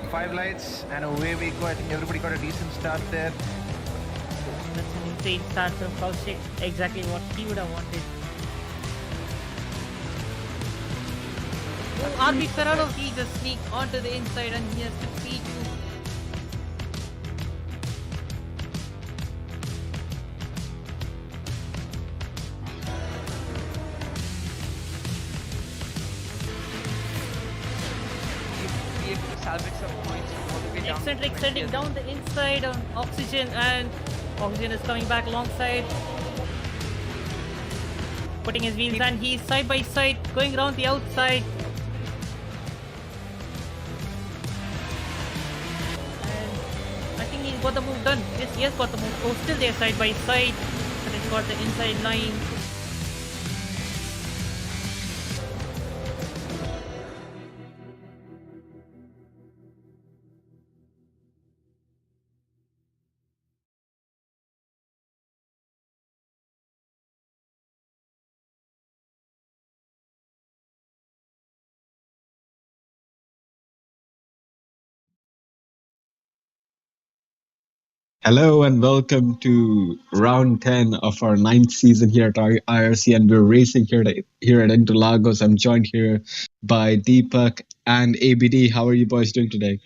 5 lights, and away we go. I think everybody got a decent start there. That's an insane start from Koushik. Exactly what he would have wanted. Oh, RB Ferraro, he just sneaked onto the inside and he has to P2. Salvage some points all the way down. Eccentric sending down the inside on Oxygen, and Oxygen is coming back alongside. Putting his wheels, and he's side by side going around the outside. And I think he's got the move done. Yes, he has got the move. Oh, still there side by side. But he's got the inside line. Hello and welcome to round 10 of our 9th season here at IRC, and we're racing here at Interlagos. I'm joined here by Deepak and ABD. How are you boys doing today?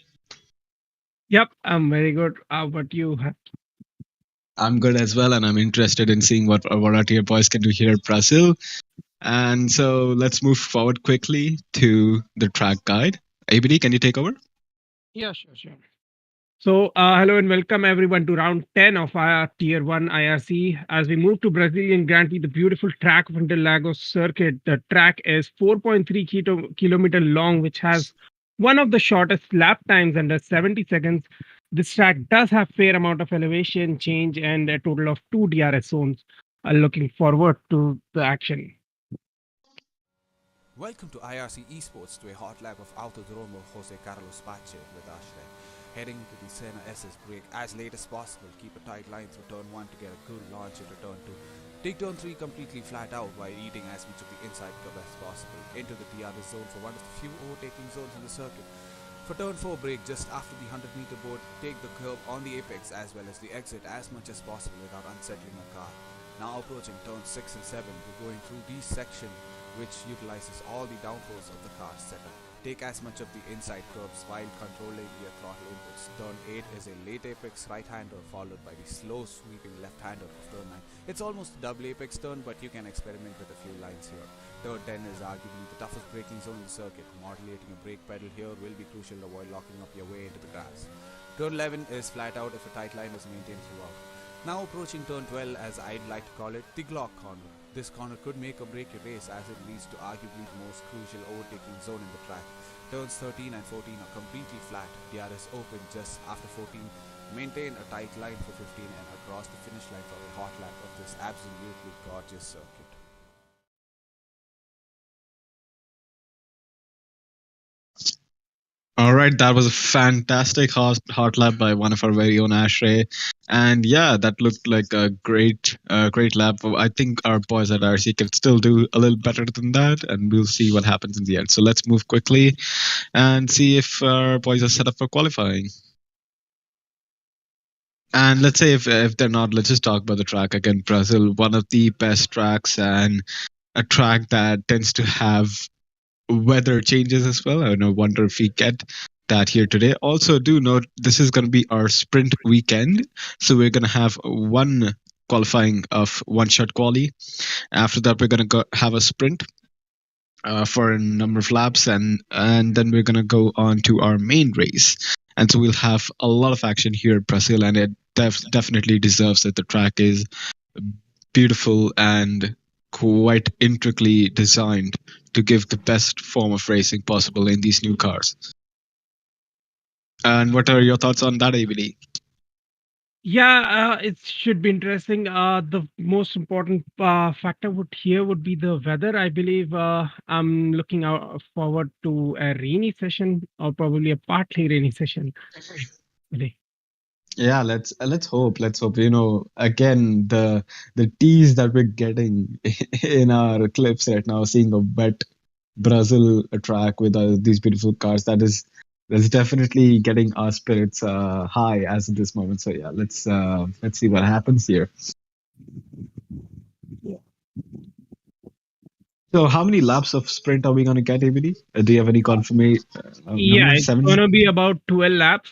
Yep, I'm very good. How about you? I'm good as well, and I'm interested in seeing what our tier boys can do here at Brazil. And so let's move forward quickly to the track guide. ABD, can you take over? Yeah, sure. So, hello and welcome everyone to round 10 of our Tier 1 IRC. As we move to Brazilian Grand Prix, the beautiful track of Interlagos circuit, the track is 4.3 kilometer long, which has one of the shortest lap times under 70 seconds. This track does have fair amount of elevation change and a total of 2 DRS zones. Looking forward to the action. Welcome to IRC Esports, to a Hotlap of Autodromo Jose Carlos Pache with Ashley. Heading to the Senna SS break as late as possible. Keep a tight line through turn 1 to get a good launch into turn 2. Take turn 3 completely flat out while eating as much of the inside curb as possible. Into the DRS zone for one of the few overtaking zones in the circuit. For turn 4 break, just after the 100 meter board, take the curb on the apex as well as the exit as much as possible without unsettling the car. Now approaching turn 6 and 7, we're going through this section which utilizes all the downforce of the car's setup. Take as much of the inside curbs while controlling your throttle inputs. Turn 8 is a late apex right-hander followed by the slow sweeping left-hander of turn 9. It's almost a double apex turn, but you can experiment with a few lines here. Turn 10 is arguably the toughest braking zone in the circuit. Modulating a brake pedal here will be crucial to avoid locking up your way into the grass. Turn 11 is flat out if a tight line is maintained throughout. Now approaching turn 12, as I'd like to call it, the Glock corner. This corner could make or break your race as it leads to arguably the most crucial overtaking zone in the track. Turns 13 and 14 are completely flat, DRS open just after 14. Maintain a tight line for 15 and across the finish line for a hot lap of this absolutely gorgeous circuit. All right, that was a fantastic hot lap by one of our very own Ashray, and yeah, that looked like a great lap. I think our boys at RC can still do a little better than that, and we'll see what happens in the end. So let's move quickly and see if our boys are set up for qualifying. And let's say if they're not, let's just talk about the track again. Brazil, one of the best tracks, and a track that tends to have weather changes as well. I wonder if we get that here today. Also, do note this is going to be our sprint weekend, so we're going to have one qualifying of one-shot quali. After that, we're going to have a sprint for a number of laps, and then we're going to go on to our main race. And so we'll have a lot of action here at Brazil, and it definitely deserves it. The track is beautiful and quite intricately designed to give the best form of racing possible in these new cars. And what are your thoughts on that, ABD? Yeah, it should be interesting. The most important factor would be the weather. I believe I'm looking forward to a rainy session, or probably a partly rainy session. Really. Yeah, let's hope. Let's hope. Again, the tease that we're getting in our clips right now, seeing a wet Brazil track with these beautiful cars, that is that's definitely getting our spirits high as of this moment. So yeah, let's see what happens here. So how many laps of sprint are we going to get, ABD? Do you have any confirmation? Yeah, Number it's 7? gonna be about 12 laps.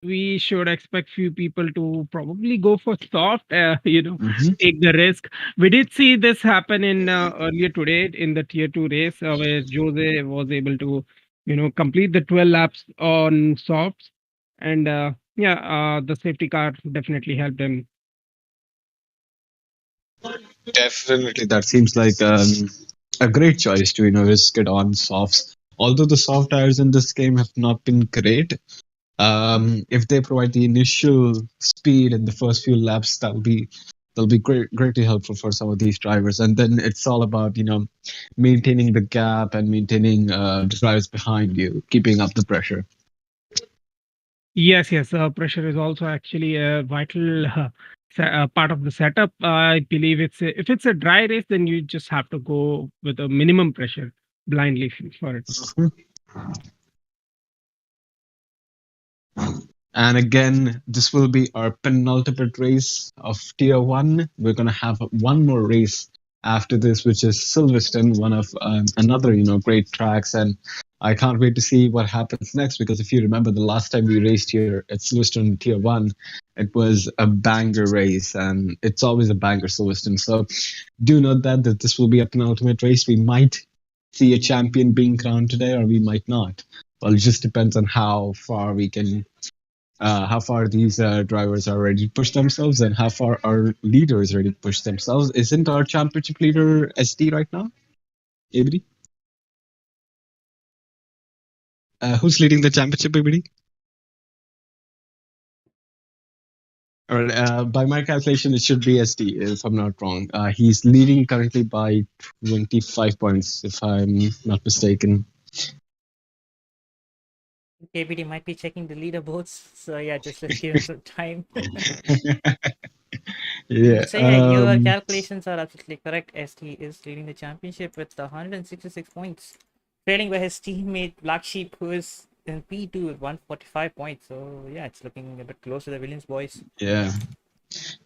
We should expect few people to probably go for soft, Mhm. take the risk. We did see this happen in earlier today in the tier 2 race, where Jose was able to, complete the 12 laps on softs. And the safety car definitely helped him. Definitely, that seems like a great choice to risk it on softs. Although the soft tires in this game have not been great, if they provide the initial speed in the first few laps, that'll be greatly helpful for some of these drivers. And then it's all about maintaining the gap and maintaining the drivers behind you, keeping up the pressure. Yes, yes. Pressure is also actually a vital part of the setup. I believe if it's a dry race, then you just have to go with a minimum pressure blindly for it. And again, this will be our penultimate race of Tier 1. We're going to have one more race after this, which is Silverstone, one of another, great tracks. And I can't wait to see what happens next, because if you remember the last time we raced here at Silverstone Tier 1, it was a banger race, and it's always a banger, Silverstone. So do note that this will be a penultimate race. We might see a champion being crowned today, or we might not. Well, it just depends on how far we can how far these drivers are ready to push themselves, and how far our leader is ready to push themselves. Isn't our championship leader SD right now? ABD? Who's leading the championship, ABD? All right, by my calculation, it should be SD, if I'm not wrong. He's leading currently by 25 points, if I'm not mistaken. KBD might be checking the leaderboards, so yeah, just let's give him some time. Yeah. So yeah, your calculations are absolutely correct. ST is leading the championship with 166 points, trailing by his teammate Blacksheep, who is in P2 with 145 points. So yeah, it's looking a bit close to the Williams boys. Yeah.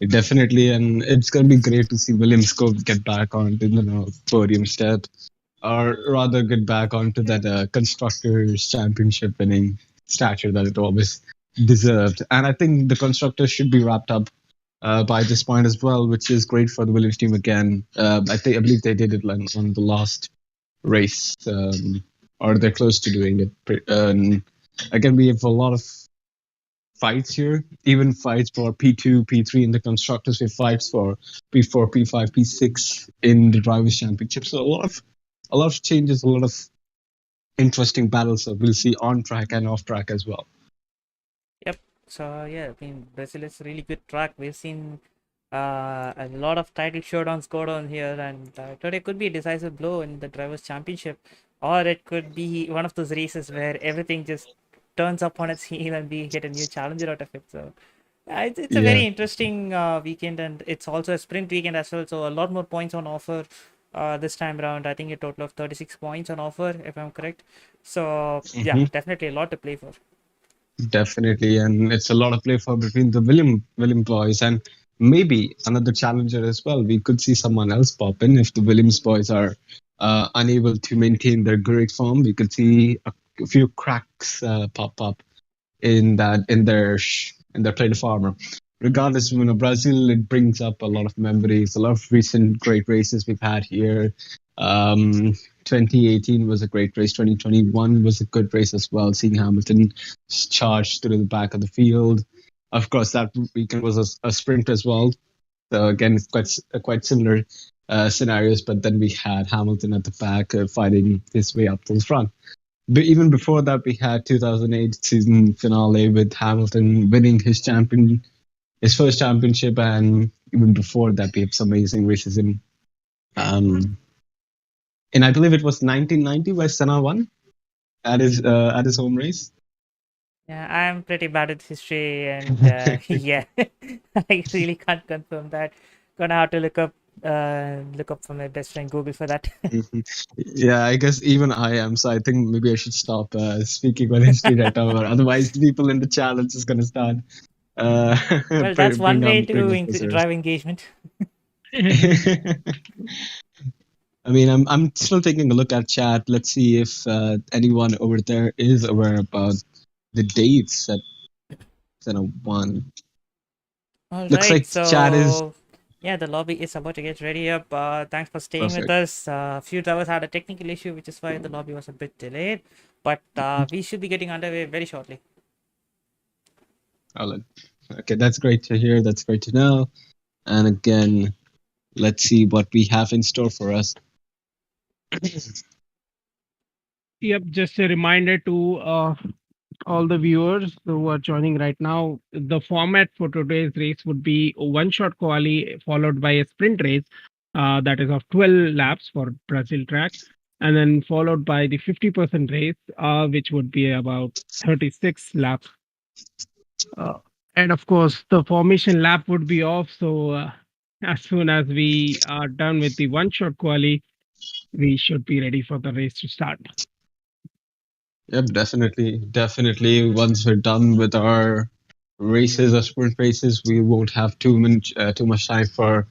Definitely, and it's going to be great to see Williams go get back onto the podium step, or rather get back onto that constructors championship winning stature that it always deserved. And I think the constructors should be wrapped up by this point as well, which is great for the Williams team again. I believe they did it on the last race, or they're close to doing it. Again, we have a lot of fights here, even fights for P2, P3 in the constructors. We have fights for P4, P5, P6 in the drivers' championship. So a lot of changes, a lot of interesting battles that we'll see on track and off track as well. Yep. So yeah, I mean, Brazil is a really good track. We've seen a lot of title showdowns go down here, and today could be a decisive blow in the drivers' championship, or it could be one of those races where everything just turns up on its heel and we get a new challenger out of it. So it's a very interesting weekend, and it's also a sprint weekend as well. So a lot more points on offer this time around. I think a total of 36 points on offer, if I'm correct. So yeah, definitely a lot to play for. Definitely, and it's a lot of play for between the William boys, and maybe another challenger as well. We could see someone else pop in if the Williams boys are unable to maintain their great form. We could see a few cracks pop up in their plate of armor. Regardless, Brazil, it brings up a lot of memories, a lot of recent great races we've had here. 2018 was a great race. 2021 was a good race as well. Seeing Hamilton charge through the back of the field. Of course, that weekend was a sprint as well. So again, it's quite similar scenarios. But then we had Hamilton at the back fighting his way up to the front. But even before that, we had 2008 season finale with Hamilton winning his first championship, and even before that, we have some amazing races in. And I believe it was 1990 where Senna won at his home race. Yeah, I'm pretty bad at history, and yeah, I really can't confirm that. Gonna have to look up look up for my best friend Google for that. Yeah, I guess even I am. So I think maybe I should stop speaking on history right now, or otherwise the people in the channel is just gonna start. Well, that's one way to bring drive engagement. I mean, I'm still taking a look at chat. Let's see if anyone over there is aware about the dates that one. All Looks right, like chat is so yeah, the lobby is about to get ready up. Thanks for staying with perfect. us. A few drivers had a technical issue, which is why the lobby was a bit delayed. But we should be getting underway very shortly. Okay, that's great to hear. That's great to know. And again, let's see what we have in store for us. Yep, just a reminder to all the viewers who are joining right now. The format for today's race would be a one-shot quali followed by a sprint race that is of 12 laps for Brazil track, and then followed by the 50% race, which would be about 36 laps. And of course, the formation lap would be off. So as soon as we are done with the one-shot quali, we should be ready for the race to start. Yep, definitely. Once we're done with our races or sprint races, we won't have too much time for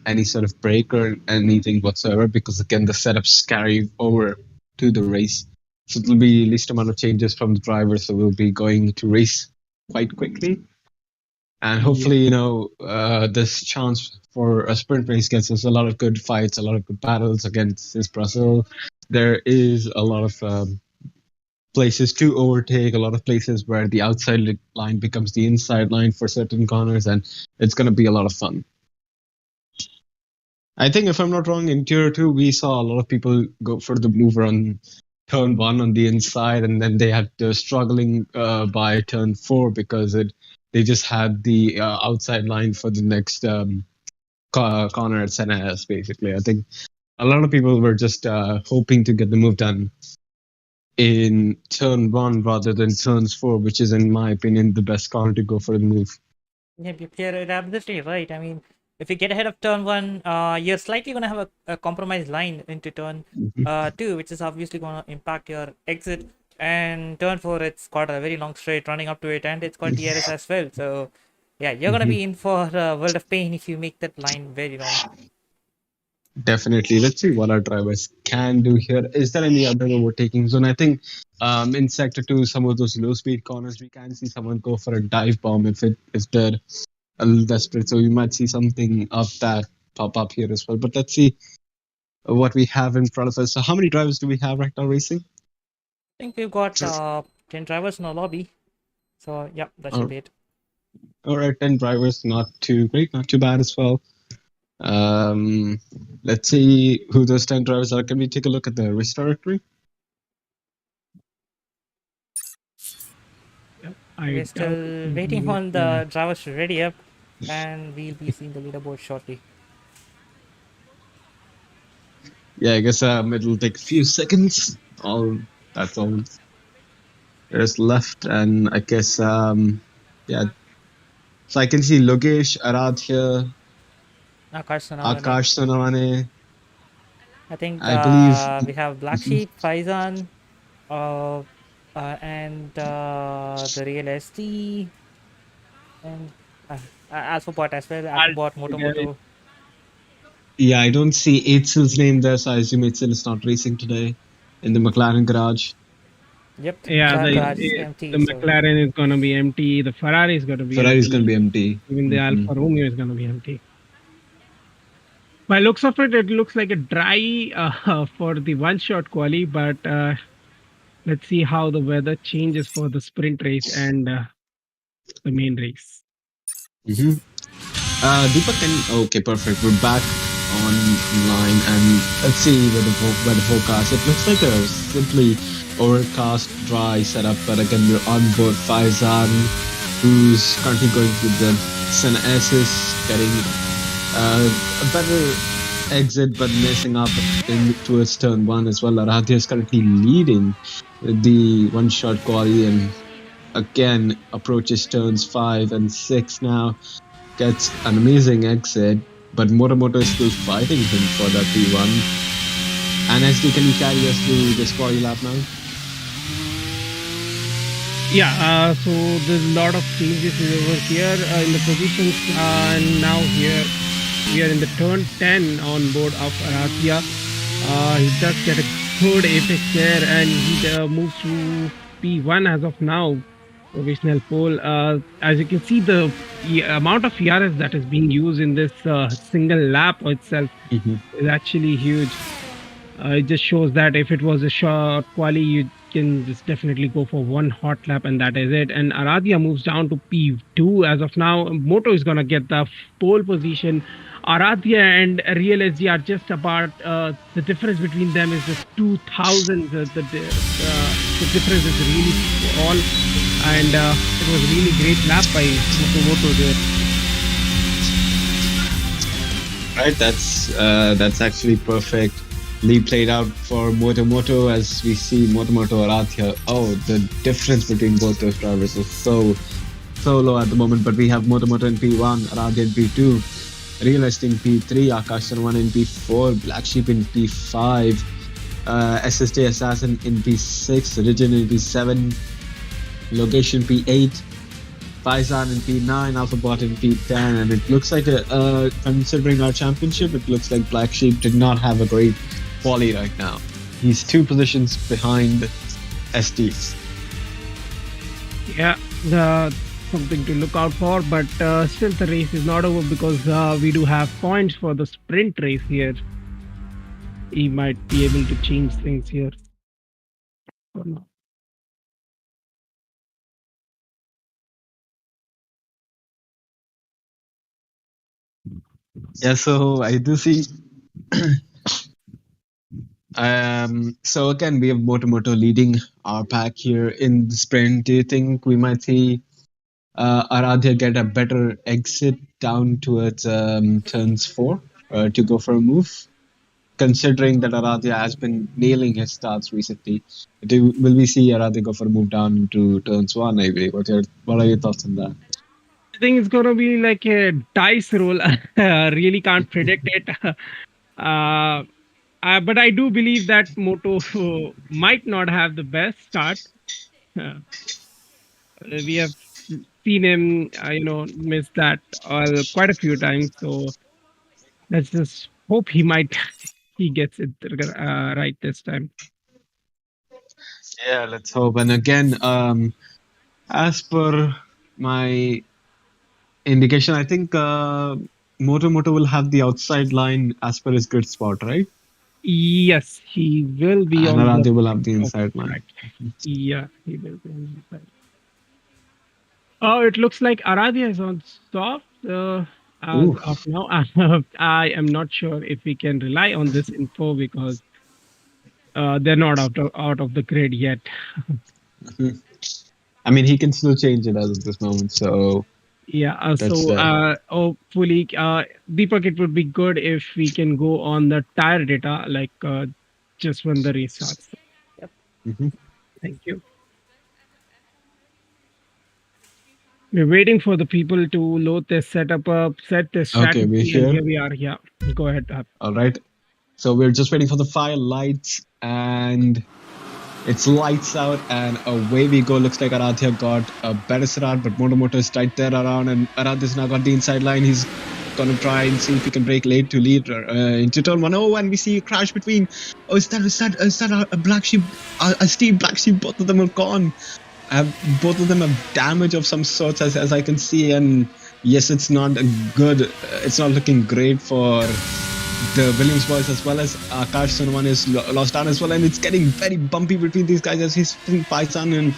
any sort of break or anything whatsoever, because again the setups carry over to the race, so it'll be least amount of changes from the driver. So we'll be going to race quite quickly, and hopefully this chance for a sprint race gets us a lot of good fights, a lot of good battles against this Brazil. There is a lot of places to overtake, a lot of places where the outside line becomes the inside line for certain corners, and it's going to be a lot of fun. I think, if I'm not wrong, in Tier 2, we saw a lot of people go for the maneuver on turn 1 on the inside, and then they had struggling by turn 4 because they just had the outside line for the next corner at Senna, basically. I think a lot of people were just hoping to get the move done in turn 1 rather than turns 4, which is, in my opinion, the best corner to go for the move. Yeah, you're absolutely right. I mean, if you get ahead of turn 1, you're slightly going to have a compromised line into turn 2, which is obviously going to impact your exit. And turn 4, it's got a very long straight running up to it, and it's got DRS as well. So, yeah, you're going to be in for a world of pain if you make that line very long. Definitely. Let's see what our drivers can do here. Is there any other overtaking zone? I think in Sector 2, some of those low-speed corners, we can see someone go for a dive bomb if they're a little desperate. So you might see something of that pop up here as well. But let's see what we have in front of us. So how many drivers do we have right now racing? I think we've got 10 drivers in our lobby. So, yeah, that should be it. All right, 10 drivers. Not too great, not too bad as well. Let's see who those 10 drivers are. Can we take a look at the race directory? We're still waiting on the drivers to ready up, and we'll be seeing the leaderboard shortly. Yeah, I guess it'll take a few seconds. That's all there's left, and I guess yeah. So I can see Logesh, Aradhya, Akash Sonavane. I think I believe we have Blacksheep, Faizan, and the Real ST, and Alphabot as well. Alphabot, Motomoto. Yeah, I don't see Eitzel's name there, so I assume Eitzel is not racing today in the McLaren garage. Yep. Yeah, garage is empty, the McLaren is going to be empty. The Ferrari is going to be empty. Even the Alfa Romeo is going to be empty. By looks of it, it looks like a dry for the one-shot quali, but let's see how the weather changes for the sprint race and the main race. Deepak, okay, perfect. We're back online, and let's see where the forecast. It looks like a simply overcast, dry setup, but again, we're on board Faizan, who's currently going with the Senna S's, getting a better exit, but messing up towards turn 1 as well. Aradhya is currently leading the one-shot quali, and again approaches turns 5 and 6 now. Gets an amazing exit, but Moto is still fighting him for that P1. And SD, can you carry us through this quali lap now? Yeah, so there's a lot of changes over here in the positions, and now here we are in the turn 10 on board of Arathia. He does get a good apex there, and he moves to P1 as of now. Provisional pole. As you can see, the amount of ERS that is being used in this single lap itself is actually huge. It just shows that if it was a short quali, you can just definitely go for one hot lap and that is it. And Aradia moves down to P2 as of now. Moto is going to get the pole position. Aradia and Real SG are just about, the difference between them is just 2,000. The difference is really small. And it was a really great lap by Moto there. Right, that's actually perfect. Lead played out for Moto as we see Moto Arathia. Oh, the difference between both those drivers is so low at the moment. But we have Moto in P1, Arathia in P2, Realist in P3, Akash Tarun in P4, Blacksheep in P5, SSJ Assassin in P6, Region in P7, Location P8, Paisan in P9, Alphabot in P10, and it looks like considering our championship, it looks like Blacksheep did not have a great quali right now. He's 2 positions behind SD. Yeah, something to look out for, but still the race is not over because we do have points for the sprint race here. He might be able to change things here. Or not. Yeah, so I do see. So again, we have Moto leading our pack here in the sprint. Do you think we might see Aradia get a better exit down towards turns 4 to go for a move? Considering that Aradia has been nailing his starts recently, will we see Aradia go for a move down into turns 1? Maybe. What are your thoughts on that? I think it's gonna be like a dice roll. Really can't predict it. But I do believe that Moto might not have the best start. We have seen him, miss that quite a few times. So let's just hope he gets it right this time. Yeah, let's hope. And again, as per my indication, I think Moto will have the outside line as per his grid spot, right? Yes, he will be and on Aradia will have the inside line. Yeah, he will be on the inside. Oh, it looks like Aradia is on soft. As of now, I am not sure if we can rely on this info because they're not out of the grid yet. I mean, he can still change it as of this moment. So yeah. Hopefully, Deepak, it would be good if we can go on the tire data, like just when the race starts. Yep. Thank you. We're waiting for the people to load their setup up, set their strategy. Okay, we're here. And here we are. Yeah, go ahead. All right. So we're just waiting for the fire lights, and it's lights out, and away we go. Looks like Arathia got a better start, but Moto is tight there around, and Arathia's now got the inside line. He's gonna try and see if he can break late to lead into turn 1. Oh, and we see a crash between. Oh, is that a Blacksheep? A Steve Blacksheep? Both of them are gone. Both of them have damage of some sorts, as I can see, and yes, it's not good. It's not looking great for the Williams boys, as well as Akash Tarun is lost down as well, and it's getting very bumpy between these guys as he's Paisan and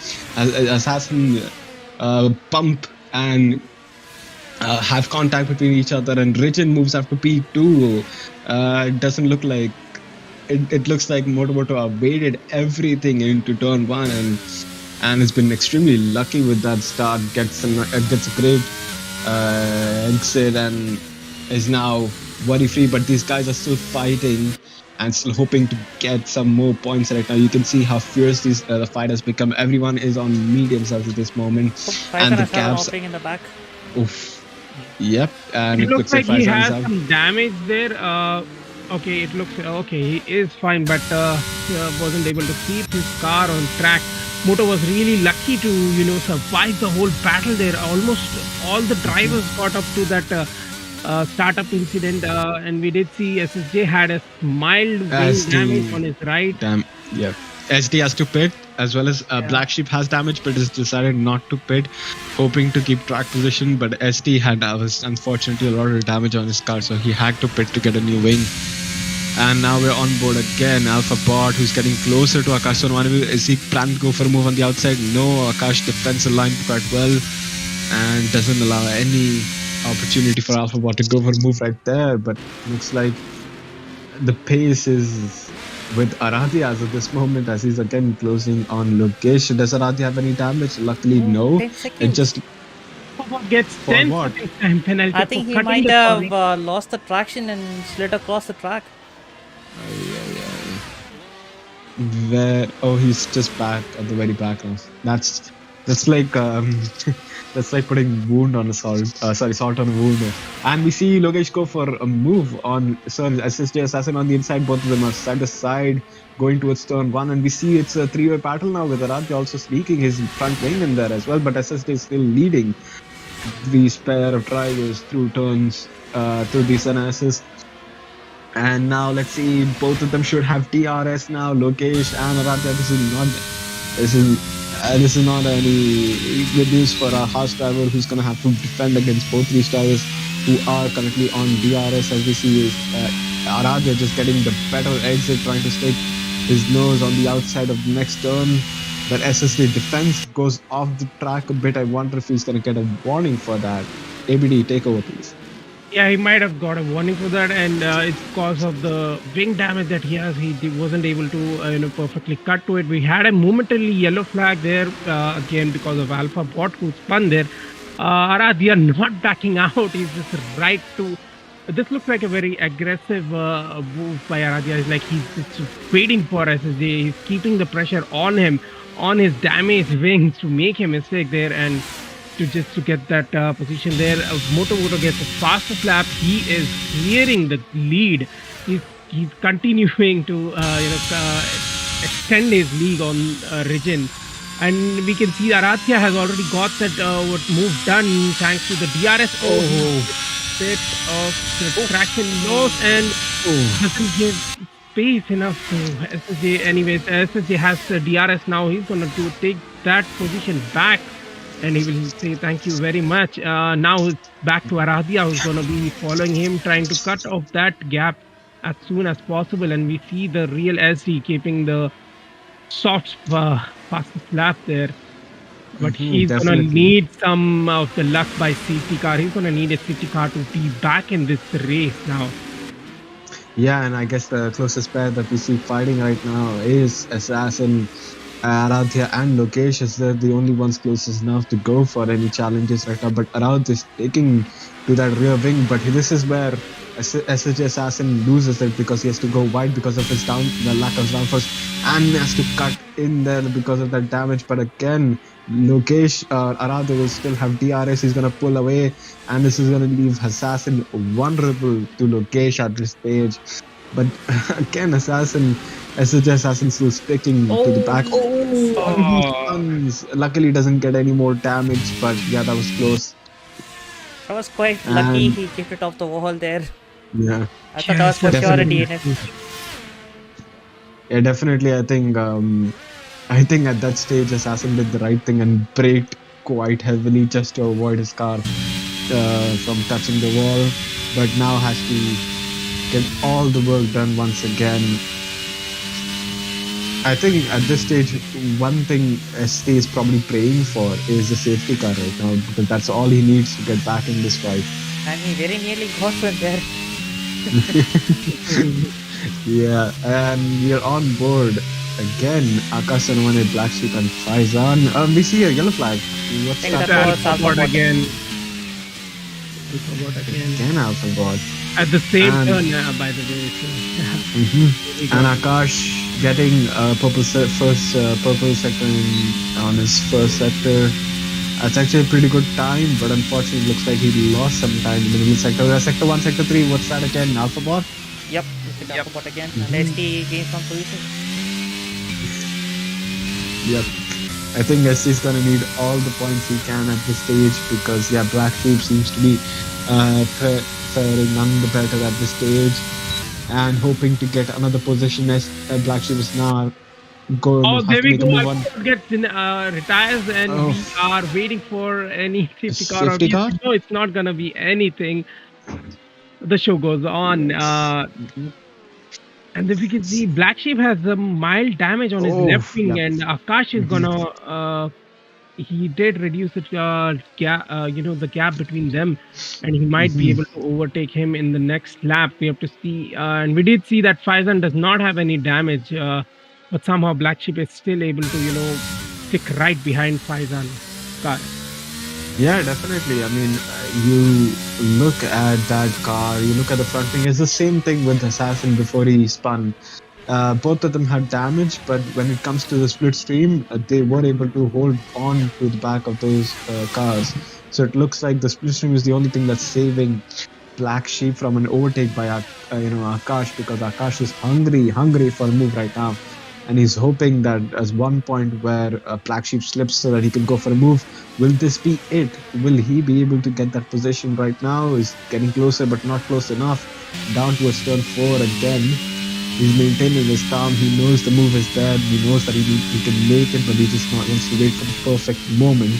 Assassin bump and have contact between each other, and Richen moves after P2. It doesn't look like it looks like Moto evaded everything into turn 1, and it's been extremely lucky with that start. Gets a great exit and is now worry-free. But these guys are still fighting and still hoping to get some more points right now. You can see how fierce the fight has become. Everyone is on mediums at this moment, And the gaps in the back. Oof. Yep, and It looks like he Faizan has is out. some damage there. Okay, it looks okay. He is fine, but wasn't able to keep his car on track. Moto was really lucky to survive the whole battle there. Almost all the drivers got up to that startup incident, and we did see SSJ had a mild wing SD damage on his right. Damn, yeah. SD has to pit, as well as Blacksheep has damage, but has decided not to pit, hoping to keep track position. But SD had unfortunately a lot of damage on his car, so he had to pit to get a new wing. And now we're on board again. Alpha Bot, who's getting closer to Akash Sonwani. Is he planning to go for a move on the outside? No, Akash defends the line quite well and doesn't allow any opportunity for Alpha Bot to go for a move right there. But looks like the pace is with Aradhya as of this moment, as he's again closing on Lokesh. Does Aradhya have any damage? Luckily, no. 10 It seconds. just Gets For 10 what? seconds time penalty. I think for he cutting might the have corner. lost the traction and slid across the track. he's just back at the very back now. That's like that's like putting wound on a salt. Salt on a wound. And we see Lokesh go for a move on SSJ Assassin on the inside. Both of them are side to side, going towards turn 1, and we see it's a 3-way battle now with Aradhya also sneaking his front wing in there as well. But SSJ is still leading these pair of drivers through turns, through these NSs. And now let's see, both of them should have DRS now. Lokesh and Aradhya. This is not any good news for a Haas driver who's gonna have to defend against both these drivers who are currently on DRS. As we see, is Aradhya just getting the better exit, trying to stick his nose on the outside of the next turn. But SSD defense goes off the track a bit. I wonder if he's gonna get a warning for that. ABD, take over, please. Yeah, he might have got a warning for that, and it's because of the wing damage that he has. He wasn't able to, perfectly cut to it. We had a momentarily yellow flag there again because of Alpha Bot who spun there. Aradhya not backing out. He's just right to. This looks like a very aggressive move by Aradhya. It's like he's just waiting for SSJ. He's keeping the pressure on him, on his damaged wings to make a mistake there and. To get that position there. Moto gets a faster lap. He is clearing the lead. He's continuing to extend his lead on Rijin. And we can see Aradhya has already got that move done thanks to the DRS. Bit of the traction loss and doesn't give space enough to SSJ. Anyways, SSJ has DRS now. He's going to take that position back. And he will say thank you very much. Now it's back to Aradhya, who's going to be following him, trying to cut off that gap as soon as possible. And we see the real SC keeping the soft, fastest lap there. But he's going to need some of the luck by safety car. He's going to need a safety car to be back in this race now. Yeah, and I guess the closest pair that we see fighting right now is Assassin. Aradhya and Lokesh is the only ones closest enough to go for any challenges right now. But Aradhya is taking to that rear wing. But this is where SSJ Assassin loses it because he has to go wide because of his the lack of downforce, and has to cut in there because of that damage. But again, Lokesh, Aradhya will still have DRS. He's going to pull away, and this is going to leave Assassin vulnerable to Lokesh at this stage. But again, SSJ Assassin still sticking to the back. Luckily, doesn't get any more damage, but yeah, that was close. I was quite lucky he kept it off the wall there. Yeah. I thought that was for sure a DNF. Yeah, definitely. I think at that stage, Assassin did the right thing and braked quite heavily just to avoid his car from touching the wall. But now has to get all the work done once again. I think at this stage, one thing ST is probably praying for is the safety car right now, because that's all he needs to get back in this fight. And he very nearly got one there. Yeah, and we're on board again. Akash Sonwani, Blacksheep, and Faizan. We see a yellow flag. What's that? Alpha Bot again. Again, Alpha Bot. At the same turn, by the way. And Akash getting purple sector on his first sector. That's actually a pretty good time, but unfortunately, it looks like he lost some time in the middle sector. Sector 1, Sector 3, what's that again? Alpha bot? Yep, it's the Yep. bot again. Mhm. And ST gains some position. Yep. I think SC's gonna need all the points he can at this stage because, yeah, Blacksheep seems to be faring none the better at this stage and hoping to get another position as Blacksheep is now going Oh, have there to we make go. a move on. Alpha gets retires, and Oh. we are waiting for any safety car. Safety car? No, it's not gonna be anything. The show goes on. And if you can see, Blacksheep has some mild damage on his Oh, left wing, yep. and Akash is Mhm. gonna. He did reduce the gap, the gap between them, and he might be Mhm. able to overtake him in the next lap. We have to see, and we did see that Faizan does not have any damage, but somehow Blacksheep is still able to stick right behind Faizan. Car. Yeah, definitely. I mean, you look at that car, you look at the front wing, it's the same thing with Assassin before he spun. Both of them had damage, but when it comes to the split stream, they were able to hold on to the back of those cars. So it looks like the split stream is the only thing that's saving Blacksheep from an overtake by Akash, because Akash is hungry for a move right now, and he's hoping that as one point where Blacksheep slips so that he can go for a move. Will this be it? Will he be able to get that position right now? Is getting closer but not close enough. Down towards turn 4 again. He's maintaining his calm. He knows the move is there. He knows that he can make it, but he just wants to wait for the perfect moment.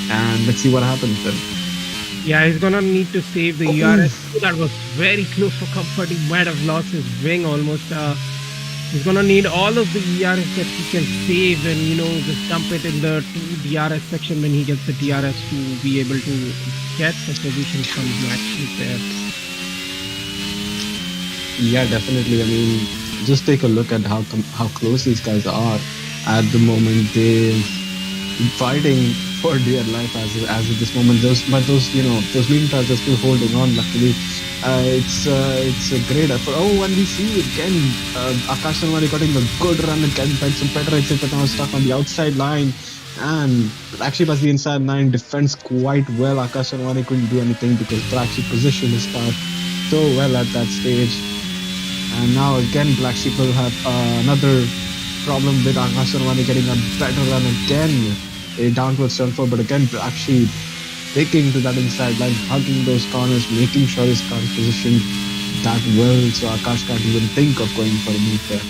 And let's see what happens then. Yeah, he's gonna need to save the ERS. That was very close for comfort. He might have lost his wing almost. He's gonna need all of the ERS that he can save and just dump it in the DRS section when he gets the DRS to be able to get the position from Blacksheep there. Yeah, definitely. I mean, just take a look at how close these guys are at the moment. They're fighting for dear life as at this moment. Those leading cars are still holding on. Luckily, it's a great effort. Oh, and we see again Akash Sarwani getting a good run again, but some better exit, but now stuck on the outside line. And Blacksheep as the inside line defends quite well. Akash Sarwani couldn't do anything because Blacksheep positioned his car so well at that stage. And now again, Blacksheep will have another problem with Akash Sarwani getting a better run again. Down towards turn 4, but again, Blacksheep taking to that inside line, hugging those corners, making sure his car is positioned that well, so Akash can't even think of going for a move there.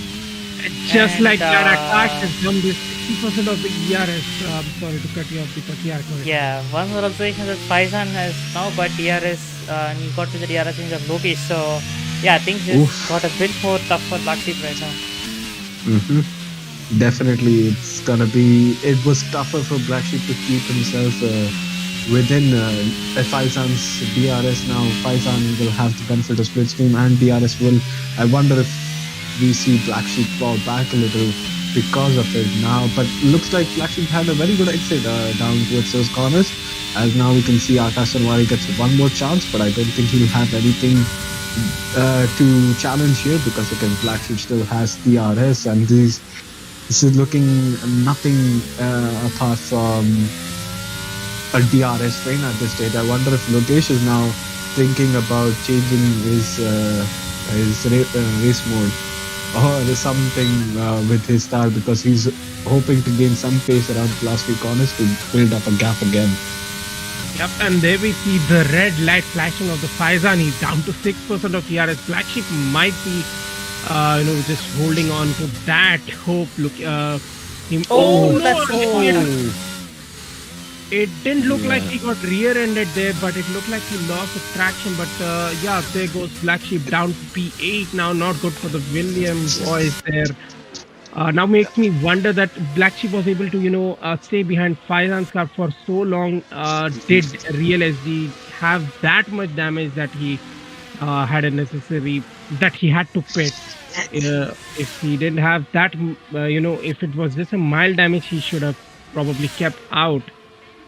Just And, like that, Akash has done this 60% of the ERS. I'm sorry to cut you off, Deepak. Yeah, go ahead. Yeah, one more observation that Faizan has now got DRS, and he got to the DRS range of Lokesh. So, yeah, things just got a bit more tough for Blacksheep right now. Mm-hmm. Definitely, it was tougher for Blacksheep to keep himself within Faizan's DRS now. Faizan will have the benefit of split stream and DRS will. I wonder if we see Blacksheep fall back a little because of it now. But looks like Blacksheep had a very good exit down towards those corners. As now we can see Akash Sarwani gets one more chance, but I don't think he'll have anything to challenge here because again Blacksheep still has DRS and this is looking nothing apart from a DRS train at this stage. I wonder if Lokesh is now thinking about changing his race mode or something with his style because he's hoping to gain some pace around the last few corners to build up a gap again. Yep, and there we see the red light flashing of the Faizan. He's down to 6% of TRS. Blacksheep might be, just holding on to that hope. Look, it didn't look like he got rear-ended there, but it looked like he lost the traction. But there goes Blacksheep down to P8 now. Not good for the Williams boys there. Now makes me wonder that Blacksheep was able to, stay behind Faizan's car for so long. Did Real SD have that much damage that he had that he had to pit? If he didn't have that, if it was just a mild damage, he should have probably kept out.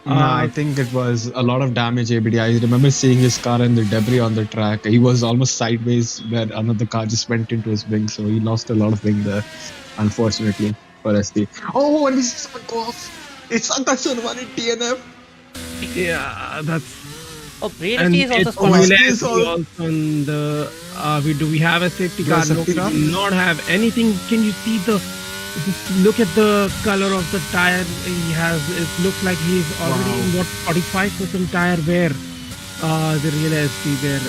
No, I think it was a lot of damage, ABD. I remember seeing his car and the debris on the track. He was almost sideways where another car just went into his wing, so he lost a lot of wing there, unfortunately, for SD. Oh, and we see someone go off. It's Akasun one in TNF. Yeah, that's Oh, and Reality is also it's spotted. Reality Reality is all- also on the. We have a safety Do a car? No, safety we car? do not have anything. Can you see the? Just look at the color of the tire he has. It looks like he's already Wow. in what 45% tire wear. The real SD there.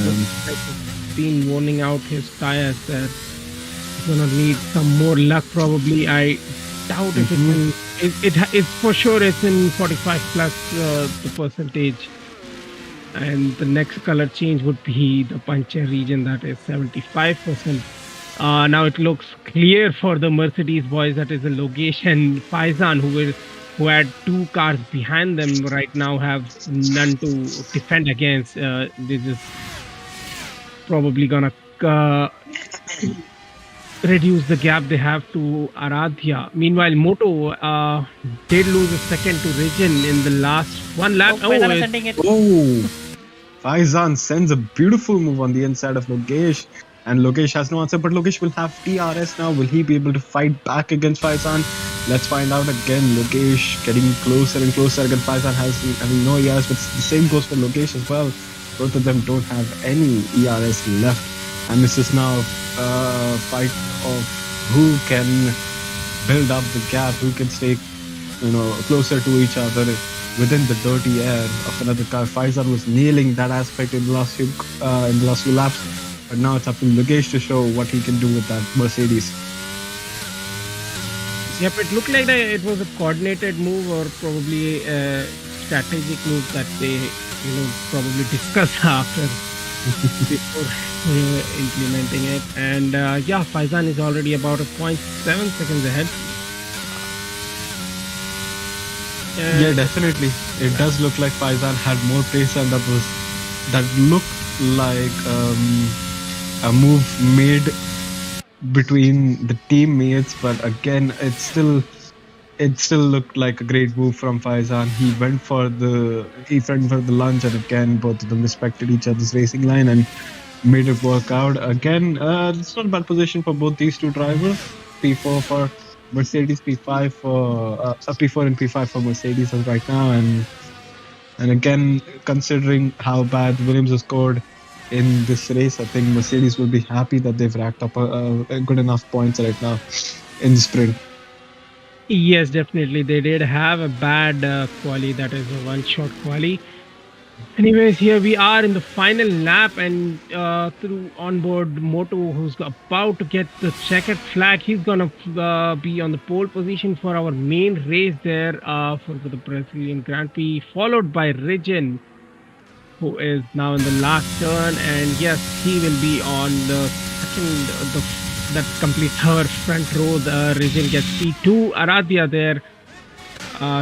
Looks like he's been worning out his tires there. He's gonna need some more luck probably. I doubt if it's in. It's for sure it's in 45 plus the percentage. And the next color change would be the puncture region, that is 75%. Now it looks clear for the Mercedes boys, that is the Logesh and Faizan, who had two cars behind them right now have none to defend against. This is probably gonna reduce the gap they have to Aradhya. Meanwhile, Moto did lose a second to Regin in the last one lap. Oh, Faizan is it's- sending it. Oh, Faizan sends a beautiful move on the inside of Logesh, and Logesh has no answer. But Logesh will have TRS now. Will he be able to fight back against Faizan? Let's find out again. Logesh getting closer and closer again. Faizan having no ERS, but the same goes for Logesh as well. Both of them don't have any ERS left, and this is now a fight of who can build up the gap, who can stay, closer to each other within the dirty air of another car. Faizan was nailing that aspect in the last few laps, but now it's up to Logesh to show what he can do with that Mercedes. Yep, it looked like it was a coordinated move or probably a strategic move that they, probably discussed after before implementing it. And yeah, Faizan is already about a 0.7 seconds ahead. Yeah, definitely. It does look like Faizan had more pace, and that looked like a move made between the teammates. But again, it still looked like a great move from Faizan. He went for the lunge, and again, both of them respected each other's racing line and made it work out. Again, it's not a bad position for both these two drivers. P4 for Mercedes, P5 for P4 and P5 for Mercedes as right now, and again, considering how bad Williams has scored in this race, I think Mercedes will be happy that they've racked up a good enough points right now in the sprint. Yes, definitely. They did have a bad quali, that is a one-shot quali. Anyways, here we are in the final lap, and through onboard Moto, who's about to get the checkered flag, he's gonna be on the pole position for our main race there for the Brazilian Grand Prix, followed by Regin, who is now in the last turn, and yes, he will be on the second, that complete third front row. The Regin gets P2, Aradhya there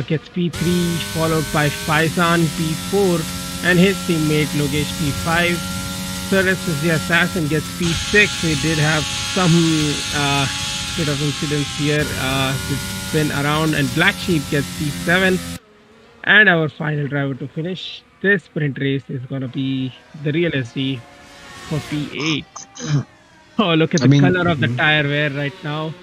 gets P3, followed by Faizan P4, and his teammate Logesh P5. Suresh is the assassin, gets P6. We did have some bit of incidents here to spin around, and Blacksheep gets P7. And our final driver to finish this sprint race is gonna be the real SD for P8. Oh, look at the color of the tire wear right now.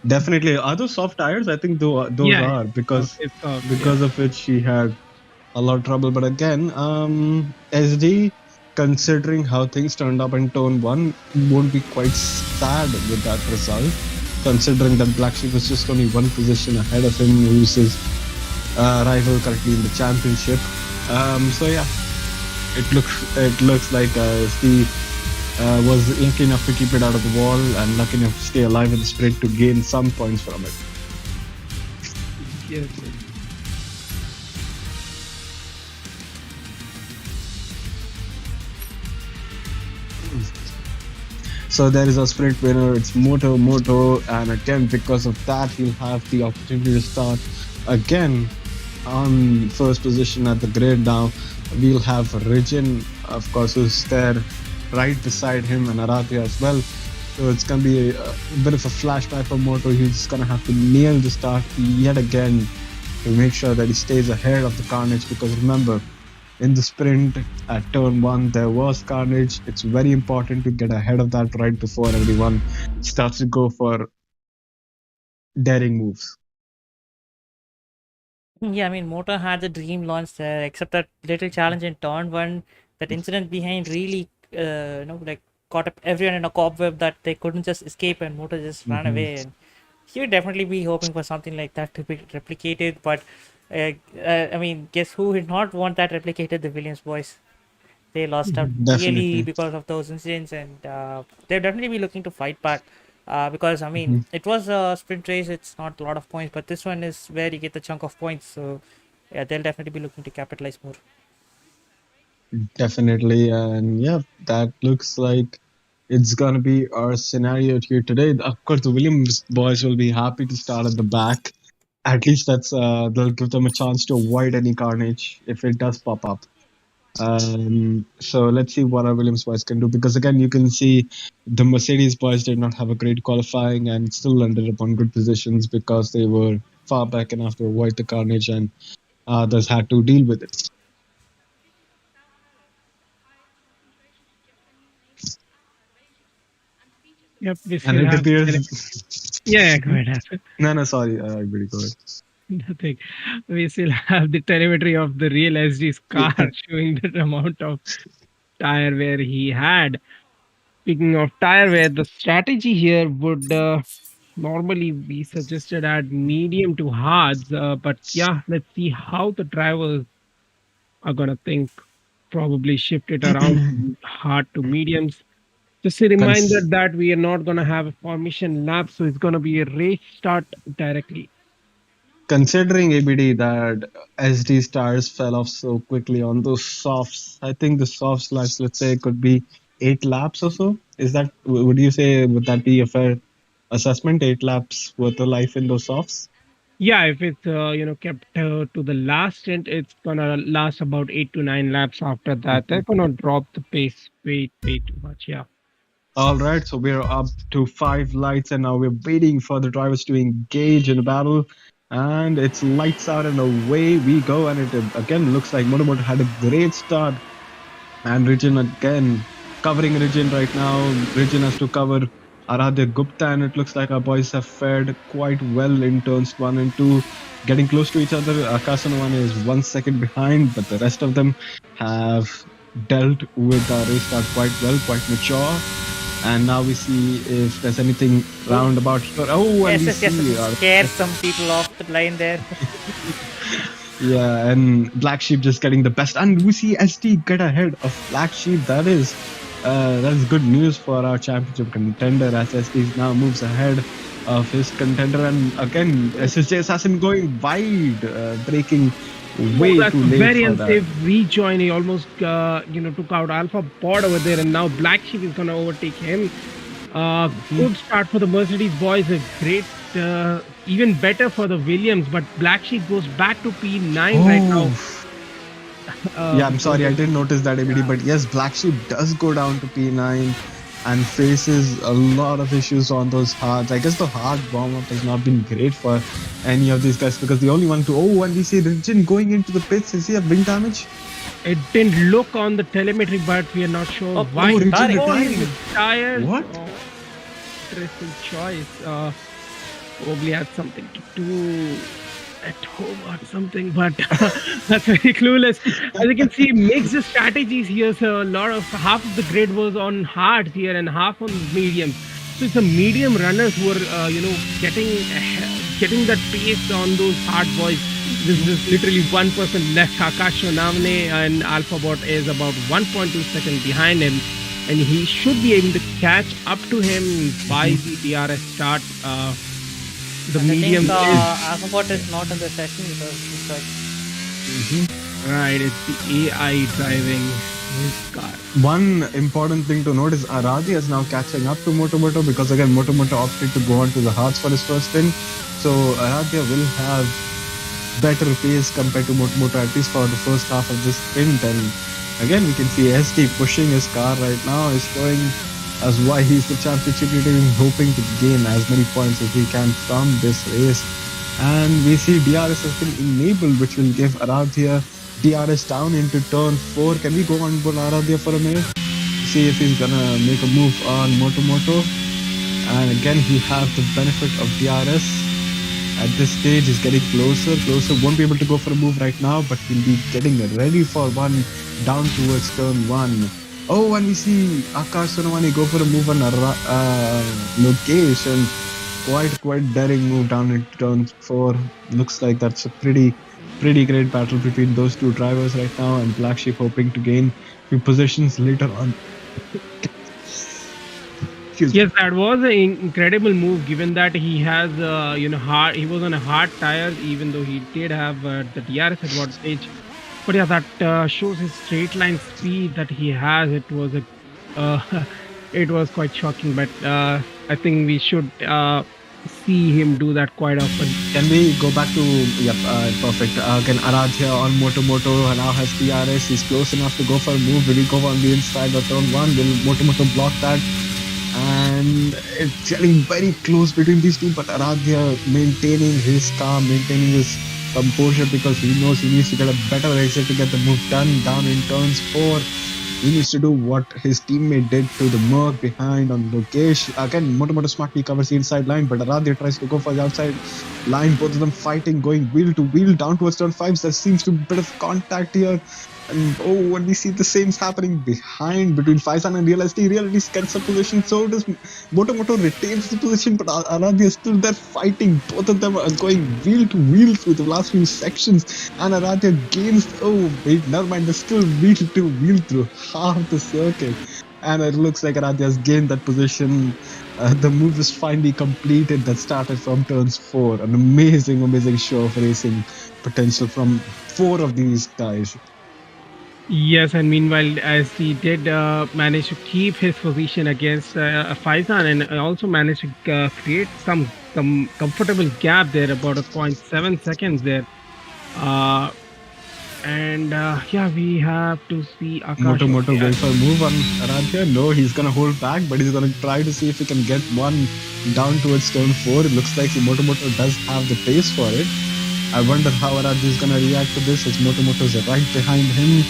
Definitely. Are those soft tires? I think those Yeah, are, because it's soft, of which she had a lot of trouble. But again, SD, considering how things turned up in turn 1, won't be quite sad with that result, considering that Blacksheep was just only one position ahead of him, who's his rival currently in the championship. So yeah, it looks like SD was lucky enough to keep it out of the wall and lucky enough to stay alive in the sprint to gain some points from it. Yes. So there is a sprint winner, it's Moto, and again, because of that, he'll have the opportunity to start again on first position at the grid. Now we'll have Regin, of course, who's there right beside him, and Aradhya as well. So it's going to be a bit of a flashback for Moto. He's going to have to nail the start yet again to make sure that he stays ahead of the carnage, because remember, in the sprint at turn 1 there was carnage. It's very important to get ahead of that right before everyone starts to go for daring moves. Yeah, I mean, Motor had the dream launch there, except that little challenge in turn one. That incident behind really, like caught up everyone in a cobweb that they couldn't just escape, and Motor just ran away. And he would definitely be hoping for something like that to be replicated. But I mean, guess who would not want that replicated? The Williams boys. They lost out really Definitely. because of those incidents, and they'll definitely be looking to fight back. Because I mean, it was a sprint race; it's not a lot of points, but this one is where you get the chunk of points. So, yeah, they'll definitely be looking to capitalize more. Definitely. And yeah, that looks like it's gonna be our scenario here today. Of course, the Williams boys will be happy to start at the back. At least they'll give them a chance to avoid any carnage if it does pop up. So let's see what our Williams boys can do, because again you can see the Mercedes boys did not have a great qualifying and still ended up on good positions because they were far back enough to avoid the carnage, and others had to deal with it. Yep, we And still it have. appears. Yeah, go ahead. No, sorry, everybody go ahead. Nothing. We still have the telemetry of the real SD's car showing the amount of tire wear he had. Speaking of tire wear, the strategy here would normally be suggested at medium to hards. But yeah, let's see how the drivers are gonna think. Probably shift it around from hard to mediums. Just a reminder Cons- that we are not gonna have a formation lap, so it's gonna be a race start directly. Considering ABD that SD stars fell off so quickly on those softs, I think the softs, let's say, could be 8 laps or so. Is that, would you say, would that be a fair assessment? 8 laps worth of life in those softs? Yeah, if it's kept to the last stint, it's gonna last about 8 to 9 laps. After that, they're gonna drop the pace way too much. Yeah. All right, so we're up to 5 lights, and now we're waiting for the drivers to engage in a battle. And it's lights out, and away we go. And it again looks like Motomoto had a great start. And Rijin again covering Rijin right now. Rijin has to cover Aradhya Gupta, and it looks like our boys have fared quite well in turns 1 and 2, getting close to each other. Akasanwan is 1 second behind, but the rest of them have dealt with the race start quite well, quite mature. And now we see if there's anything roundabout here. Oh, and Yes, we see scare some people off the line there. yeah, and Blacksheep just getting the best, and we see ST get ahead of Blacksheep. That is good news for our championship contender, as ST now moves ahead of his contender. And again, SSJ Assassin going wide, breaking way That's too late very for unsafe that. rejoin. He almost took out Alpha Pod over there, and now Black Sheep is gonna overtake him. Good start for the Mercedes boys. A great, even better for the Williams, but Black Sheep goes back to P9 right now. Yeah, I'm sorry, I didn't notice that ABD, but yes, Black Sheep does go down to P9 and faces a lot of issues on those hards. I guess the hard warm-up has not been great for any of these guys, because the only one to... Oh, and we see Rijin going into the pits. Is he have wing damage? It didn't look on the telemetry, but we are not sure why. Rijin retiring. retiring. Tired. What? Oh, interesting choice. Probably had something to do at home or something, but that's very clueless. As you can see, mixed strategies here. So a lot of half of the grid was on hards here and half on mediums. So it's the medium runners who are getting that pace on those hard boys. This is literally one person left. Akash Onavne and Alphabot is about 1.2 seconds behind him, and he should be able to catch up to him by the DRS start. The And medium I think is Alphabot is not in the session because he's like, right. It's the AI driving his car. One important thing to note is Aradhya is now catching up to Motomoto, because again, Motomoto opted to go on to the hards for his first stint. So Aradhya will have better pace compared to Motomoto, at least for the first half of this stint. And again, we can see SD pushing his car right now, is showing as why he's the championship leader, hoping to gain as many points as he can from this race. And we see DRS has been enabled, which will give Aradhya DRS down into turn 4. Can we go on board Aradhya for a minute? See if he's gonna make a move on Motomoto. And again, he has the benefit of DRS. At this stage, he's getting closer. Won't be able to go for a move right now, but he'll be getting ready for one down towards turn 1. Oh, and we see Akash Sonawani go for a move on location. Quite daring move down into turn 4. Looks like that's a pretty great battle between those two drivers right now, and Blacksheep hoping to gain few positions later on. Yes, that was an incredible move. Given that he has, he was on a hard tire, even though he did have the DRS advantage. But yeah, that shows his straight line speed that he has. It was it was quite shocking. But I think we should see him do that quite often. Can we go back to perfect? Again, Aradhya on Moto now has DRS. He's close enough to go for a move. Will he go on the inside of turn 1? Will Moto block that? And it's getting very close between these two, but Aradhya maintaining his calm, maintaining his composure, because he knows he needs to get a better exit to get the move done down in turns 4. He needs to do what his teammate did to the Merc behind on Lokesh. Again, Moto smartly covers the inside line, but Aradhya tries to go for the outside line. Both of them fighting, going wheel to wheel down towards turn 5. There seems to be a bit of contact here. And when we see the same happening behind between Faizan and Reality gets the position. So does Moto retains the position, but Aradhya is still there fighting. Both of them are going wheel to wheel through the last few sections, and Aradhya gains. Oh wait, never mind. They're still wheel to wheel through half the circuit, and it looks like Aradhya has gained that position. The move is finally completed. That started from turns 4. An amazing show of racing potential from 4 of these guys. Yes, and meanwhile, as he did manage to keep his position against Faizan, and also managed to create some comfortable gap there, about a 0.7 seconds there. We have to see Akash. Moto going for a move on Aradhya. No, he's gonna hold back, but he's gonna try to see if he can get one down towards turn 4. It looks like Moto does have the pace for it. I wonder how Aradhya is gonna react to this, as Moto is right behind him,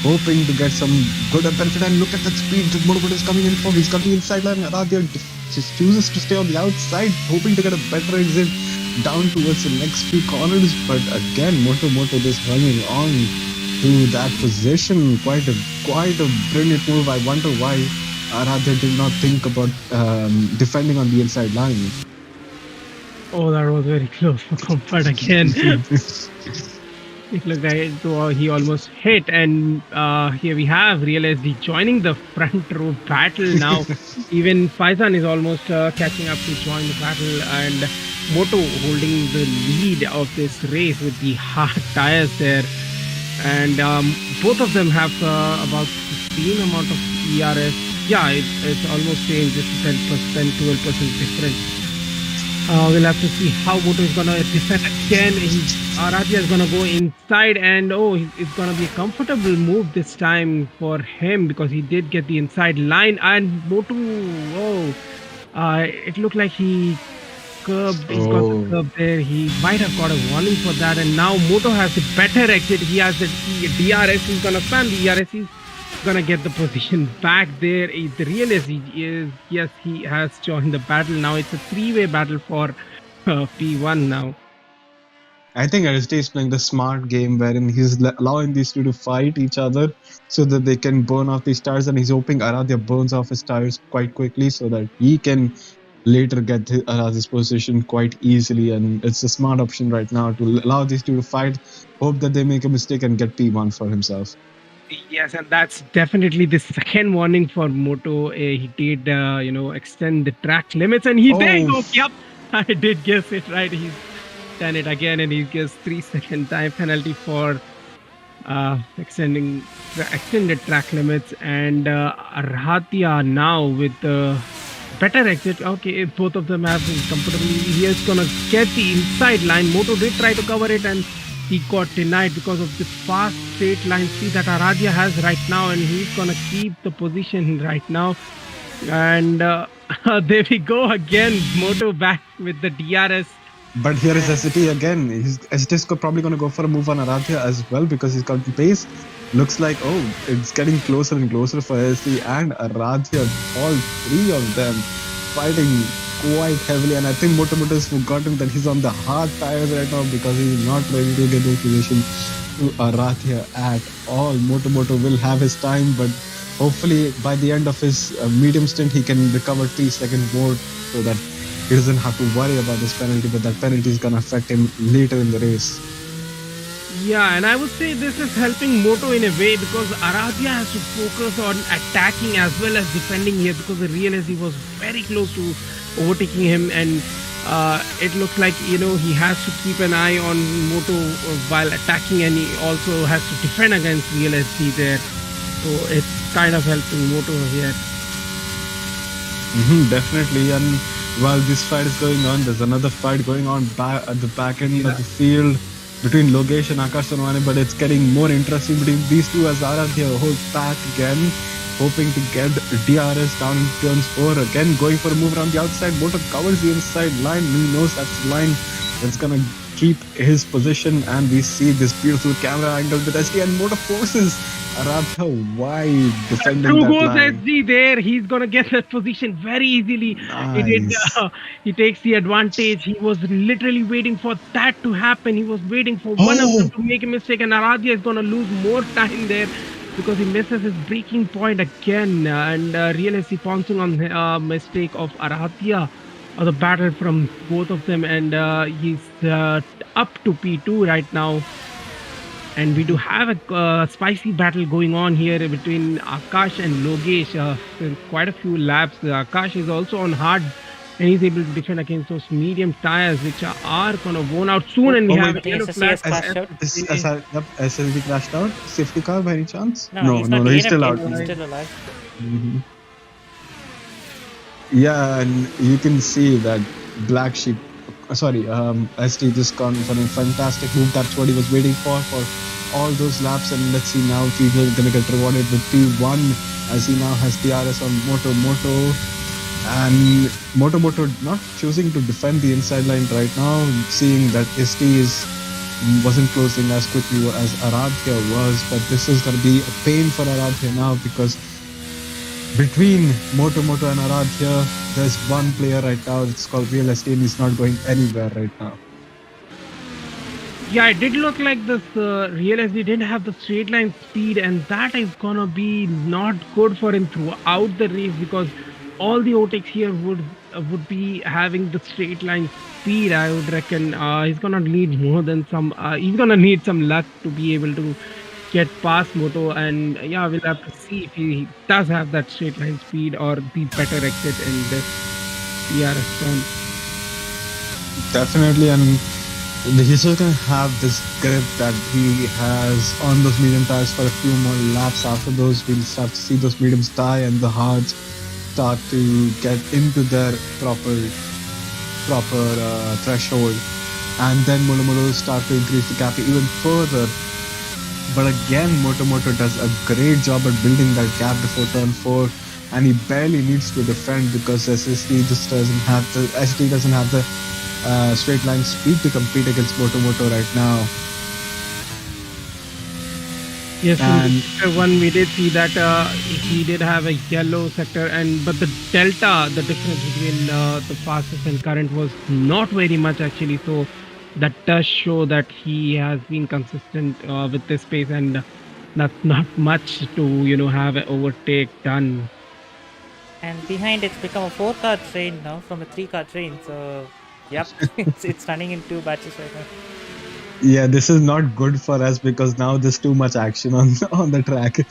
hoping to get some good benefit. And look at that speed that Moto is coming in for. He's got the inside line. Aradhya just chooses to stay on the outside, hoping to get a better exit down towards the next few corners. But again, Moto just hanging on to that position. Quite a brilliant move. I wonder why Aradhya did not think about defending on the inside line. Oh, that was very close for comfort again. It looked like he almost hit, and here we have Real-SD joining the front row battle now. Even Faizan is almost catching up to join the battle, and Moto holding the lead of this race with the hard tires there. And both of them have about the same amount of ERS. Yeah, it's almost same, just 10%, 12% difference. We'll have to see how Moto is gonna defend again. Aradhya is gonna go inside, and it's gonna be a comfortable move this time for him, because he did get the inside line. And Moto, it looked like he curbed. He's got the curb there. He might have got a warning for that. And now Moto has a better exit. He has the DRS. He's gonna spam the DRS. He's gonna get the position back there. The Real-SD is, yes, he has joined the battle now. It's a 3-way battle for P1 now. I think RSD is playing the smart game, wherein he's allowing these two to fight each other so that they can burn off these tires, and he's hoping Aradhya burns off his tires quite quickly so that he can later get Aradhya's position quite easily. And it's a smart option right now to allow these two to fight, hope that they make a mistake and get P1 for himself. Yes, and that's definitely the second warning for Moto. He did, extend the track limits, and he did go. Yep, I did guess it right. He's done it again, and he gets 3-second time penalty for extended track limits. And Aradhya now with the better exit. Okay, both of them have comfortably. He is gonna get the inside line. Moto did try to cover it, and he got denied because of the fast straight line speed that Aradhya has right now, and he's gonna keep the position right now. And there we go again. Moto back with the DRS. But here is ST again. ST is probably going to go for a move on Aradhya as well, because he's got the pace. Looks like, it's getting closer and closer for ST and Aradhya. All three of them fighting quite heavily, and I think Motomoto has forgotten that he's on the hard tires right now because he's not ready to get in position to Arathia at all. Motomoto will have his time, but hopefully by the end of his medium stint, he can recover 3 seconds more so that he doesn't have to worry about this penalty, but that penalty is going to affect him later in the race. Yeah, and I would say this is helping Moto in a way because Aradia has to focus on attacking as well as defending here because the Real SC was very close to overtaking him, and it looks like he has to keep an eye on Moto while attacking, and he also has to defend against Real SC there. So it's kind of helping Moto here. Definitely, and while this fight is going on, there's another fight going on at the back end of the field between Logesh and Akash Tanwane, but it's getting more interesting between these two as Aradhya holds back again, hoping to get DRS down in turns 4 again, going for a move around the outside. Moto covers the inside line. He knows that's the line that's gonna keep his position, and we see this beautiful camera angle with SD, and Moto forces Aradhya wide, defending Through that goes line. SG there. He's gonna get that position very easily. He takes the advantage. He was literally waiting for that to happen. He was waiting for one of them to make a mistake, and Aradia is gonna lose more time there because he misses his breaking point again. And Real SC pouncing on the mistake of Aradia, or the battle from both of them, and he's up to P2 right now. And we do have a spicy battle going on here between Akash and Logesh. Quite a few laps. Akash is also on hard, and he's able to defend against those medium tires, which are going to worn out soon. And we have a yellow flag. SLD crashed out. Safety car by any chance? No, he's still out. He's still alive. Yeah, and you can see that Blacksheep, ST just gone for a fantastic move. That's what he was waiting for all those laps. And let's see now if he's going to get rewarded with T1, as he now has DRS on Moto. And Moto not choosing to defend the inside line right now, seeing that ST wasn't closing as quickly as Aradhya was. But this is going to be a pain for Aradhya now, because between Moto and Aradhya, there's one player right now. It's called Real Estate, and he's not going anywhere right now. Yeah, it did look like this Real SD didn't have the straight line speed, and that is gonna be not good for him throughout the race, because all the overtakes here would be having the straight line speed. I would reckon he's gonna need more than some. He's gonna need some luck to be able to get past Moto, and yeah, we'll have to see if he does have that straight line speed or the better exit in this DRS turn. Definitely, and he's just gonna have this grip that he has on those medium tires for a few more laps. After those, we'll start to see those mediums die and the hards start to get into their proper threshold, and then Moto will start to increase the gap even further. But again, Moto does a great job at building that gap before turn 4, and he barely needs to defend because SSD just doesn't have the straight line speed to compete against Moto right now. Yes, in sector 1 we did see that he did have a yellow sector, but the delta, the difference between the fastest and current was not very much actually. So that does show that he has been consistent with this pace, and that's not much to have an overtake done. And behind, it's become a 4-car train now from a 3-car train. So, yep, it's running in 2 batches right now. Yeah, this is not good for us because now there's too much action on the track. Yep,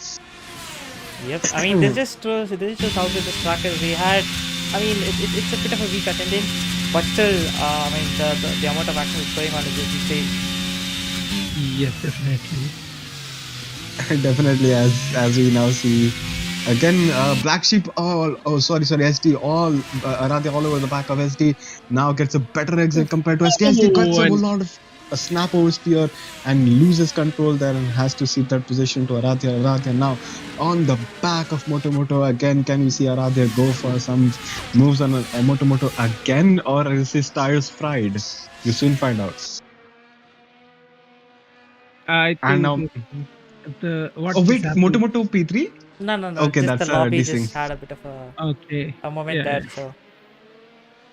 I mean, this just shows how good this track is. We had, I mean, it's a bit of a weak attendance, but still, I mean, the amount of action is going on is just insane. Yes, definitely. Definitely, as we now see. Again, Blacksheep, SD, Aradhya all over the back of SD, now gets a better exit compared to SD. SD gets a whole lot of a snap over spear and loses control there and has to cede that position to Aradhya. Aradhya now on the back of Moto. Again, can we see Aradhya go for some moves on Moto again, or is his tires fried? You soon find out. I think and now, Moto P3? No. Okay, just that's the lobby decent. just had a bit of a moment there. So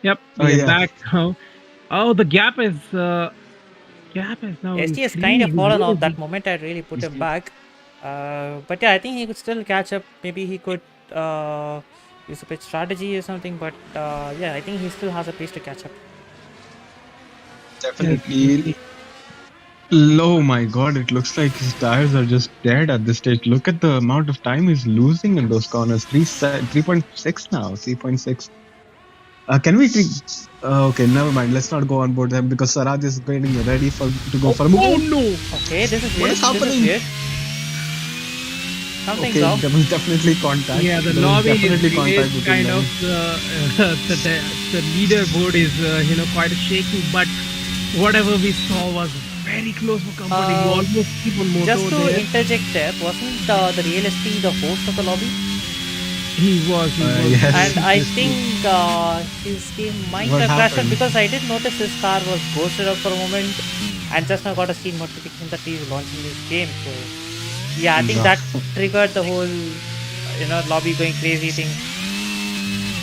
Yep, Oh, we are yeah. back now. Oh, the gap is now ST has kind of increased. fallen Really off. That big. moment I really put him back. But yeah, I think he could still catch up. Maybe he could use a bit strategy or something. But yeah, I think he still has a pace to catch up. Definitely. Oh my god, it looks like his tires are just dead at this stage. Look at the amount of time he's losing in those corners. 3.6 now. 3.6. Can we? Okay, never mind. Let's not go on board them because Saraj is getting ready to go for a move. Oh no! Okay, this is What weird. is happening? This is weird. Something's Okay, off. there was definitely contact. Yeah, the There was lobby definitely contact is between kind them. of the leaderboard is quite shaky, but whatever we saw was very close for company. You almost keep on Moto Just to there. interject there, wasn't the real ST the host of the lobby? He was. Yes. And I yes, think his game might What have crashed out happened? because I did notice his car was ghosted up for a moment and just now got a Steam notification that he's launching this game. So yeah, I think No. that triggered the whole lobby going crazy thing.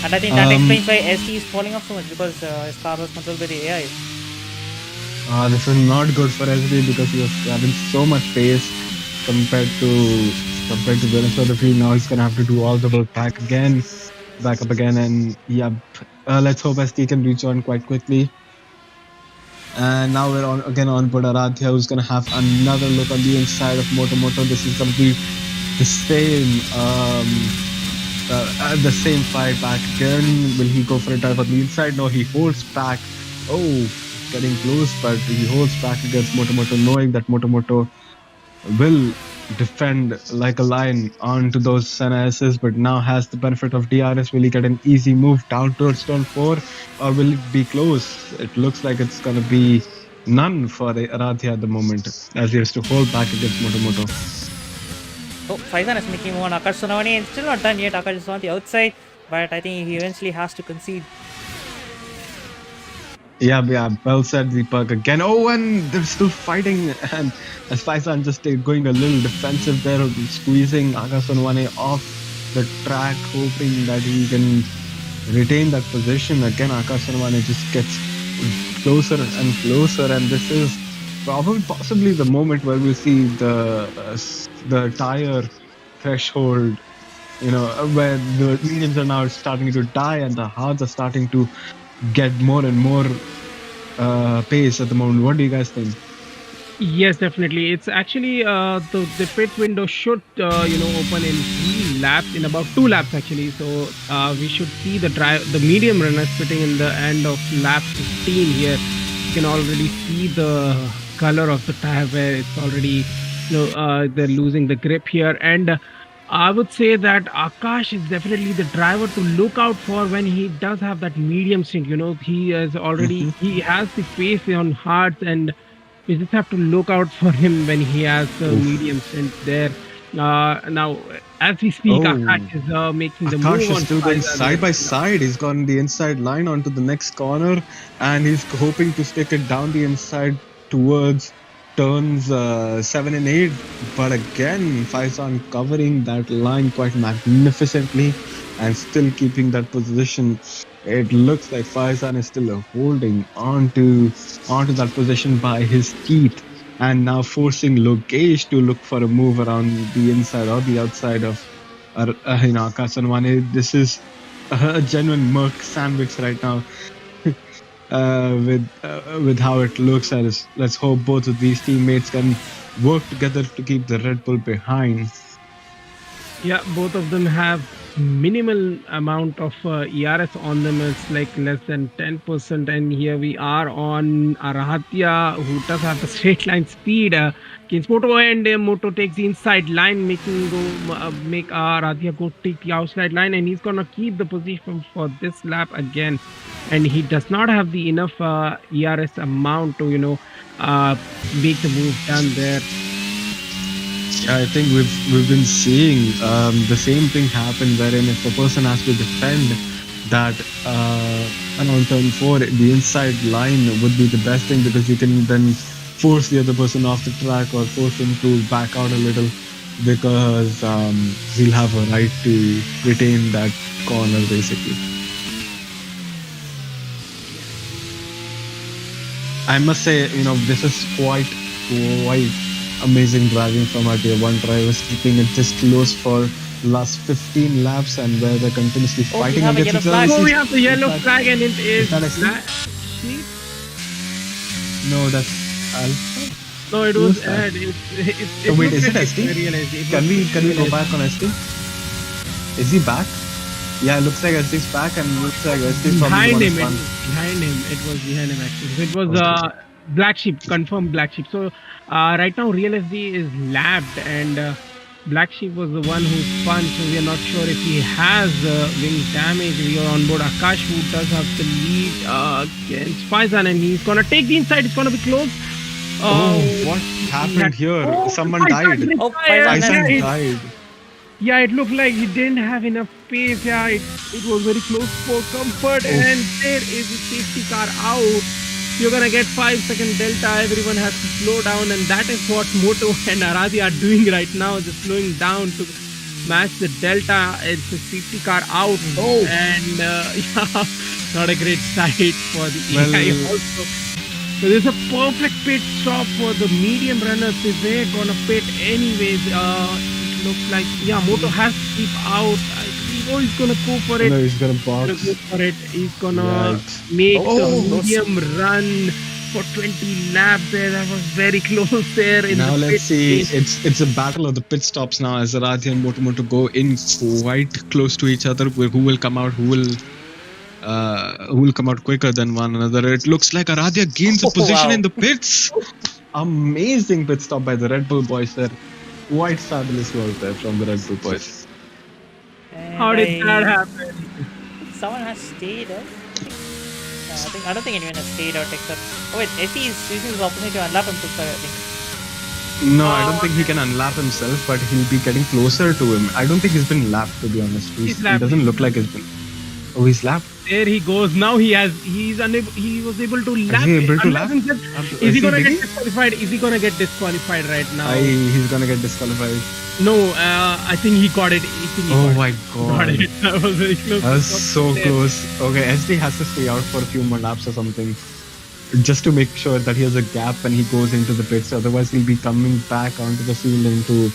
And I think that explains why ST is falling off so much because his car was controlled by the AI. This is not good for SD because he was having so much pace compared to the rest of the field. Now he's gonna have to do all the work back up again, and yeah. Let's hope SD can rejoin quite quickly. And now we're on board Aradhya, who's gonna have another look on the inside of Moto. This is gonna be the same fight back again. Will he go for a dive on the inside? No, he holds back. Oh, getting close, but he holds back against Moto, knowing that Moto will defend like a lion onto those Senna S's, but now has the benefit of DRS. Will he get an easy move down towards turn 4, or will it be close? It looks like it's going to be none for Aradhya at the moment, as he has to hold back against Moto. So Faizan is making one. Akash Sonawani is still not done yet. Akash is on the outside, but I think he eventually has to concede. Yeah, well said, Deepak. Again, and they're still fighting, and as Faizan just going a little defensive there, squeezing Akash Sonawani off the track, hoping that he can retain that position. Again, Akash Sonawani just gets closer and closer, and this is possibly the moment where we'll see the tire threshold, where the mediums are now starting to die and the hards are starting to get more and more pace at the moment. What do you guys think? Yes, definitely. It's actually the pit window should open in 3 laps, in about 2 laps actually. So we should see the medium runners pitting in the end of lap 15 here. You can already see the color of the tire where it's already they're losing the grip here, and I would say that Akash is definitely the driver to look out for when he does have that medium stint. He has already he has the pace on hards, and we just have to look out for him when he has the medium stint there. Now, as we speak, Akash is making the move. Akash is still going side by side. He's gone the inside line onto the next corner, and he's hoping to stick it down the inside towards turns 7 and 8. But again, Faizan covering that line quite magnificently and still keeping that position. It looks like Faizan is still holding onto that position by his teeth, and now forcing Lokesh to look for a move around the inside or the outside of Akash Sonawani. This is a genuine Merc sandwich right now. With how it looks, let's hope both of these teammates can work together to keep the Red Bull behind. Yeah, both of them have minimal amount of ERS on them. It's like less than 10%, and here we are on Aradhya, who does have the straight line speed against Moto, and Moto takes the inside line, make Aradhya go take the outside line, and he's gonna keep the position for this lap again, and he does not have the enough ERS amount to make the move done there. I think we've been seeing the same thing happen, wherein if a person has to defend that on turn 4, the inside line would be the best thing, because you can then force the other person off the track or force him to back out a little, because he'll have a right to retain that corner basically. I must say, this is quite amazing driving from our Tier 1 drivers, keeping it this close for last 15 laps, and where they're continuously Oh, we fighting have a against yellow each other. flag. Oh, we have the yellow that- flag, and it is that ST? Blacksheep. No, that's Alpha. No, it Who's was that? it Oh, wait, looked is it like ST? real ST. Can we go back on ST? Is he back? Yeah, it looks like ST's back, and looks like ST's probably Behind the him? one It was behind him actually. So it was Okay. Blacksheep, confirmed Blacksheep. So right now Real SD is labbed, and Blacksheep was the one who spun. So we are not sure if he has wing damage. We are on board Akash, who does have the lead against Faizan, and he's gonna take the inside. It's gonna be close. Oh, what happened here? Oh, Someone Faizan died. Oh, retired. Faizan Faizan Yeah, died. yeah, it looked like he didn't have enough pace. Yeah, it was very close for comfort. Oh. And there is a safety car out. You're gonna get 5-second delta. Everyone has to slow down, and that is what Moto and Arazi are doing right now. Just slowing down to match the delta. It's a safety car out. Oh. And yeah, not a great sight for the Well- AI also. So there's a perfect pit stop for the medium runners. If they're gonna pit anyways, it looks like Moto has to keep out. I think he's gonna go for it. No, he's gonna Gonna box. go for it. He's gonna Right. make Oh, the medium run for 20 laps there. That was very close there. In Now the let's pit see. lane. It's a battle of the pit stops now, as Arathi and Moto go in quite close to each other. Who will come out? Who will come out quicker than one another? It looks like Aradia gains a Oh, position wow. in the pits. Amazing pit stop by the Red Bull boys there. Quite fabulous work there from the Red Bull boys. And How did that happen? Someone has stayed out. I don't think anyone has stayed out except. Oh wait, SE is using his opportunity to unlap himself. I think. No, I don't think he can unlap himself, but he'll be getting closer to him. I don't think he's been lapped, to be honest. He's He lapped. doesn't look like he's been. Oh, he's lapped. There he goes. Now he was able to lap. he able to unlap lap? himself. Is Is he he gonna digging? get disqualified? Is he gonna get disqualified right now? He's gonna get disqualified. No, I think he got it. I think he Oh got my it. god. Got it. That was very close. That was so close. Okay, SD has to stay out for a few more laps or something. Just to make sure that he has a gap when he goes into the pits. Otherwise, he'll be coming back onto the field into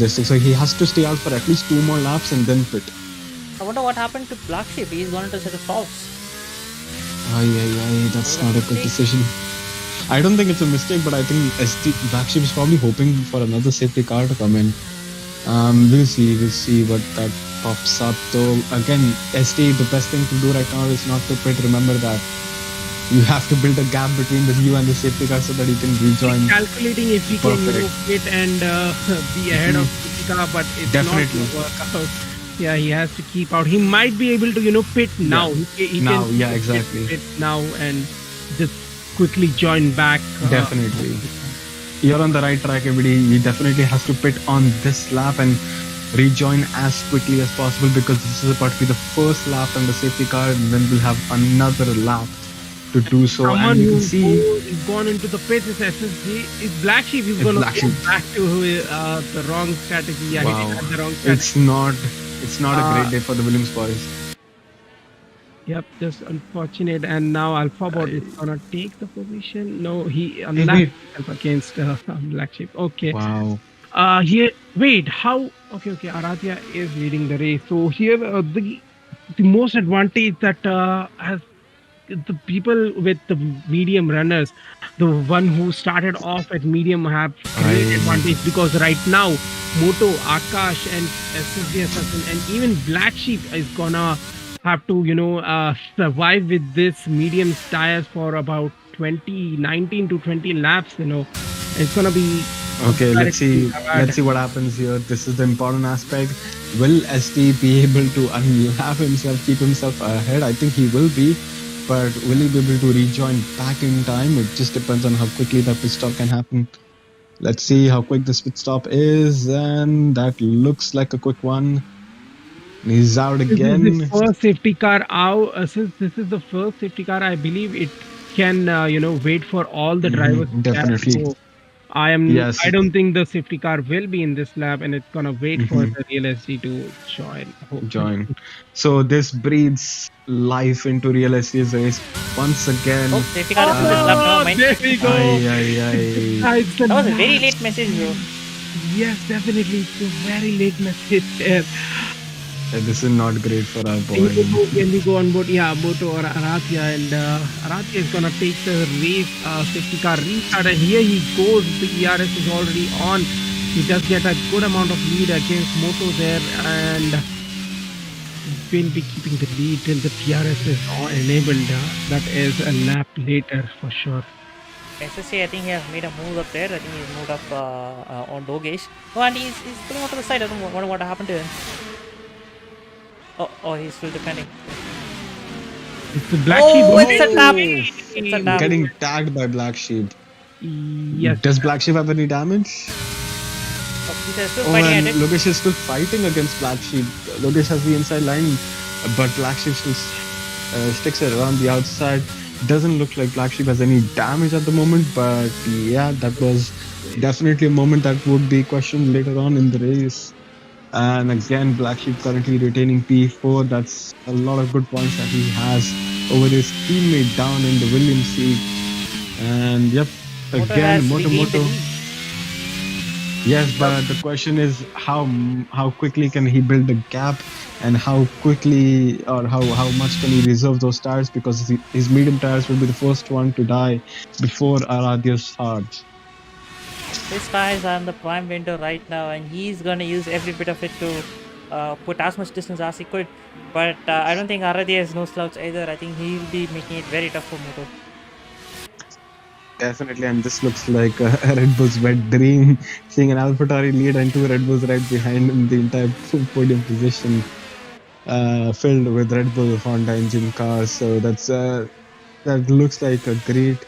this thing. So he has to stay out for at least 2 more laps and then pit. I wonder what happened to Blacksheep. He's gone into set of softs. That's not a good decision. I don't think it's a mistake, but I think Blacksheep is probably hoping for another safety car to come in. We'll see what that pops up. Though again, SD, the best thing to do right now is not to pit. Remember that you have to build a gap between you and the safety car so that you can rejoin. Calculating if he can pit and be ahead of Kushika, but it's Definitely. not going to work out. Yeah, he has to keep out. He might be able to, pit now. He Now, can yeah, exactly. pit now and just quickly join back. Definitely. You're on the right track, everybody. He definitely has to pit on this lap and rejoin as quickly as possible, because this is about to be the first lap on the safety car, and then we'll have another lap to do so. Someone And you who can see is gone into the pits is SSG. Is Blacksheep. He's It's going to Blacksheep. go back to the wrong strategy. Yeah, Wow. he had the wrong strategy. it's not a great day for the Williams boys. Yep, just unfortunate. And now Alpha Bot is gonna take the position. No, he wait. unlapped himself against Blacksheep. Okay. Wow. Here, wait. How? Okay. Aradia is leading the race. So here, the most advantage that has the people with the medium runners, the one who started off at medium, have great advantage, because right now Moto, Akash, and SSD Assassin, and even Blacksheep is gonna have to survive with this medium tires for about 19 to 20 laps. It's gonna be Okay, let's see. Bad. Let's see what happens here. This is the important aspect. Will SD be able to unlap himself, keep himself ahead? I think he will be, but will he be able to rejoin back in time? It just depends on how quickly that pit stop can happen. Let's see how quick this pit stop is, and that looks like a quick one. He's out This again. is the first safety car out. Since this is the first safety car, I believe it can wait for all the drivers. to definitely. pass. So, Yes. I don't think the safety car will be in this lap, and it's gonna wait for Mhm. the real SD to join. Hopefully. Join. So this breathes life into Real SD's race once again. Oh, safety car is in this lap. Never mind. There we go. It's the That was a very last. late message, bro. Yes, definitely. It's a very late message there. This is not great for our boy. When we go on board, yeah, Moto or Arathia, and Arathia is gonna take the race safety car restart, and here he goes. The ERS is already on. He does get a good amount of lead against Moto there, and will be keeping the lead till the TRS is enabled. That is a lap later for sure. SSA, I think he has made a move up there. I think he's moved up on Dogesh. Oh, and he's pulling out to the side. I don't know what happened to him. Oh, he's still defending. It's the Blacksheep. Oh, it's a tap. It's a tap. Getting tagged by Blacksheep. Yes. Does Blacksheep have any damage? Oh, he's still Oh, fighting and at it. Logesh is still fighting against Blacksheep. Logesh has the inside line, but Blacksheep still sticks it around the outside. Doesn't look like Blacksheep has any damage at the moment, but yeah, that was definitely a moment that would be questioned later on in the race. And again, Blacksheep currently retaining P4. That's a lot of good points that he has over his teammate down in the Williams seat. And yep, again, Moto. Yes, but the question is how quickly can he build the gap, and how quickly or how much can he reserve those tires, because his medium tires will be the first one to die before Aradhya's hard. His tires are in the prime window right now, and he's gonna use every bit of it to put as much distance as he could. But I don't think Aradhya is no slouch either. I think he'll be making it very tough for Moto. Definitely, and this looks like a Red Bull's wet dream, seeing an AlphaTauri lead and two Red Bulls right behind him, the entire podium position filled with Red Bull Honda engine cars. So that looks like a great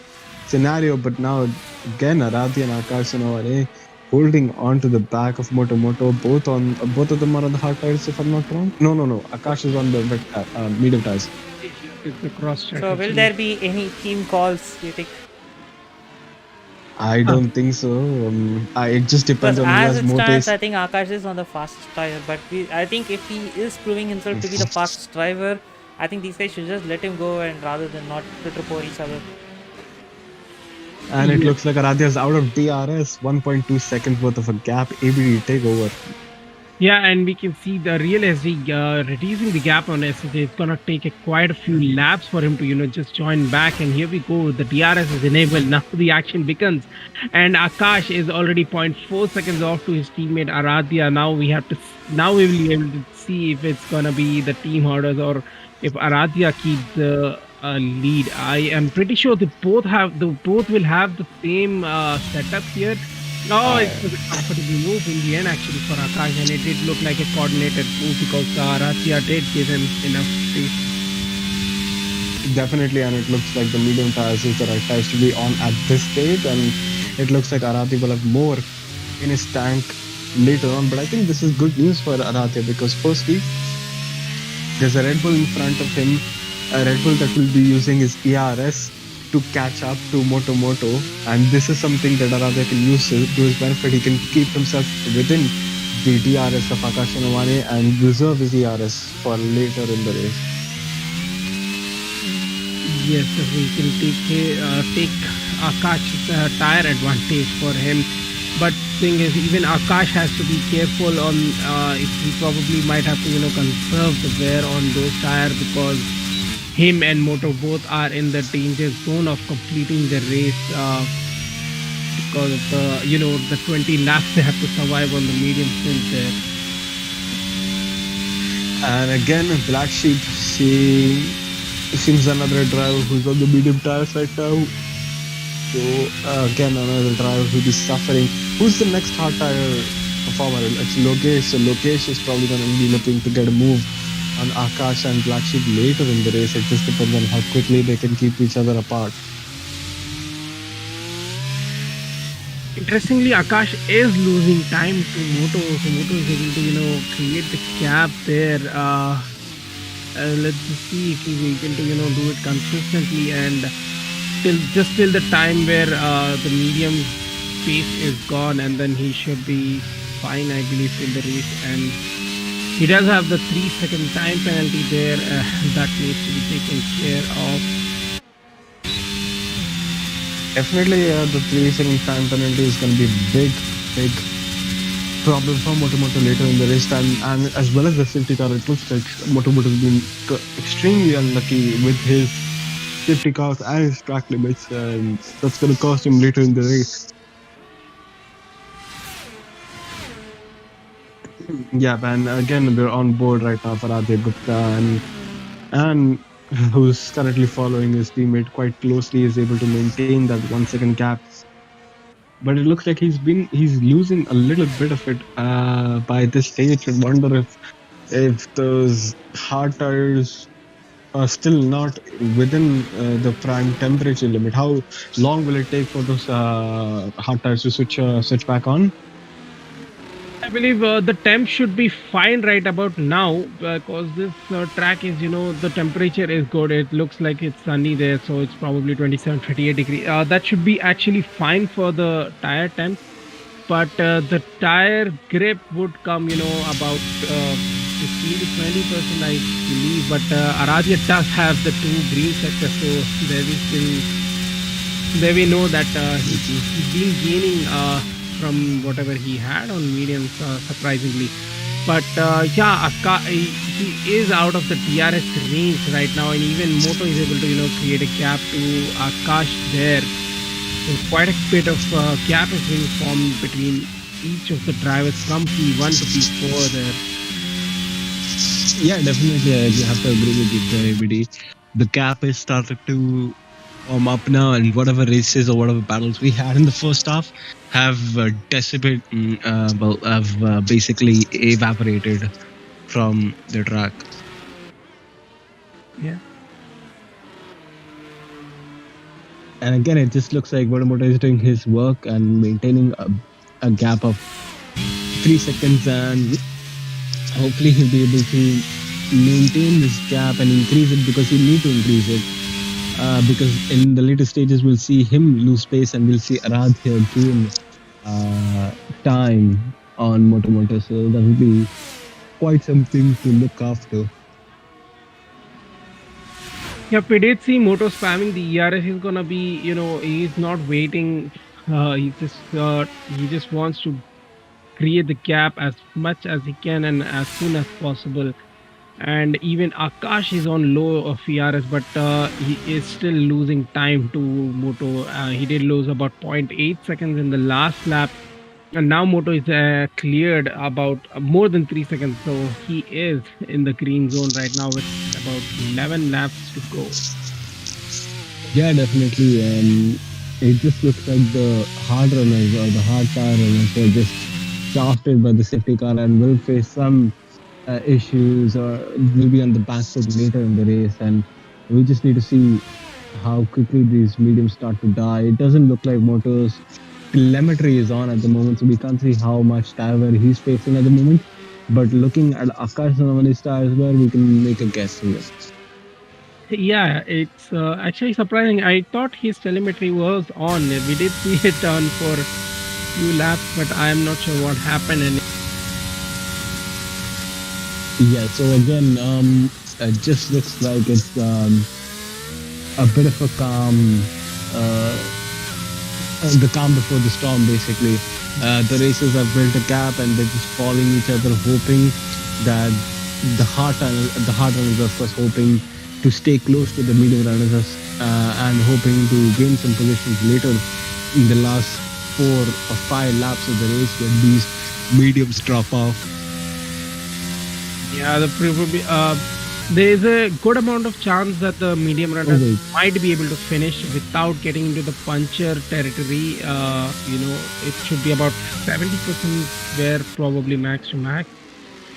scenario. But now again, Aradhya and Akash are holding on to the back of Moto. Both of them are on the hard tires, if I'm not wrong. No. Akash is on the medium tires. It's the cross track. So will there be any team calls, you think? I don't think so. It just depends Because on who as has it more stands, pace. I think Akash is on the fastest tire. But I think if he is proving himself to be the fastest driver, I think these guys should just let him go, and rather than not trip over each other. And it looks like Aradhya's out of DRS, 1.2 seconds worth of a gap. ABD take over. Yeah, and we can see the real SD reducing the gap on SSA. It's gonna take quite a few laps for him to just join back. And here we go. The DRS is enabled. Now the action begins, and Akash is already 0.4 seconds off to his teammate Aradhya. Now we will be able to see if it's gonna be the team orders or if Aradhya keeps the lead. I am pretty sure they both will have the same setup here. No, it was a comfortable move in the end actually for Akash, and it did look like a coordinated move because Aradhya did give him enough space. Definitely, and it looks like the medium tires is the right tires to be on at this stage, and it looks like Aradhya will have more in his tank later on. But I think this is good news for Aradhya, because firstly, there's a Red Bull in front of him, a Red Bull that will be using his ERS to catch up to Moto, and this is something that Aradhya can use to his benefit. He can keep himself within the DRS of Akash and reserve his ERS for later in the race. Yes, we can take Akash's tire advantage for him. But thing is, even Akash has to be careful on if he probably might have to conserve the wear on those tires, because him and Moto both are in the danger zone of completing the race because of the 20 laps they have to survive on the medium stint there. And again, Blacksheep, she seems another driver who's on the medium tires right now. So again, another driver who'll be suffering. Who's the next hard tire performer? It's Logesh. So Logesh is probably going to be looking to get a move on Akash and Blacksheep later in the race. It just depends on how quickly they can keep each other apart. Interestingly, Akash is losing time to Moto, so Moto is able to create the gap there. Let's see if he's able to do it consistently, and till the time where the medium pace is gone, and then he should be fine, I believe, in the race. And he does have the 3-second time penalty there that needs to be taken care of. Definitely, the 3-second time penalty is going to be big problem for Motomoto later in the race, and as well as the safety car. It looks like Motomoto has been extremely unlucky with his safety cars and his track limits, and that's going to cost him later in the race. Yeah, and again, we're on board right now for Aditya Gupta, and who's currently following his teammate quite closely, is able to maintain that 1 second gap. But it looks like he's losing a little bit of it by this stage. I wonder if those hard tires are still not within the prime temperature limit. How long will it take for those hard tires to switch back on? I believe the temp should be fine right about now, because this track is, the temperature is good. It looks like it's sunny there, so it's probably 27, 28 degrees. That should be actually fine for the tire temp, but the tire grip would come, about 15 to 20%, I believe. But Aradia does have the 2 green sectors, so there we know that he's been gaining from whatever he had on mediums, surprisingly. But he is out of the DRS range right now, and even Moto is able to create a gap to Akash there. So quite a bit of gap is being formed between each of the drivers from P1 to P4 there. Yeah, definitely, I have to agree with you, everybody. The gap is started to up now, and whatever races or whatever battles we had in the first half have basically evaporated from the track. Yeah. And again, it just looks like Motomoto is doing his work and maintaining a gap of 3 seconds, and hopefully he'll be able to maintain this gap and increase it, because he'll need to increase it. Because in the later stages, we'll see him lose space, and we'll see Aradhya gain time on Motomoto. So that will be quite something to look after. Yep, we did see Moto spamming the ERS. He's gonna be, he's not waiting. He just wants to create the gap as much as he can and as soon as possible. And even Akash is on low of ERS, but he is still losing time to Moto. He did lose about 0.8 seconds in the last lap, and now Moto is cleared about more than 3 seconds, so he is in the green zone right now with about 11 laps to go. Yeah, definitely. It just looks like the hard runners or the hard tire runners are just shafted by the safety car and will face some issues, or will be on the back foot later in the race, and we just need to see how quickly these mediums start to die. It doesn't look like Moto's telemetry is on at the moment, so we can't see how much tire wear he's facing at the moment, but looking at Akash and his tires wear, we can make a guess here. Yeah, it's actually surprising. I thought his telemetry was on. We did see it on for a few laps, but I am not sure what happened. And yeah, so again, it just looks like it's a bit of a calm, the calm before the storm, basically. The racers have built a gap, and they're just following each other, hoping that the hard runners, of course, hoping to stay close to the medium runners and hoping to gain some positions later in the last 4 or 5 laps of the race when these mediums drop off. yeah, there is a good amount of chance that the medium runners might be able to finish without getting into the puncture territory. It should be about 70% where probably max to max.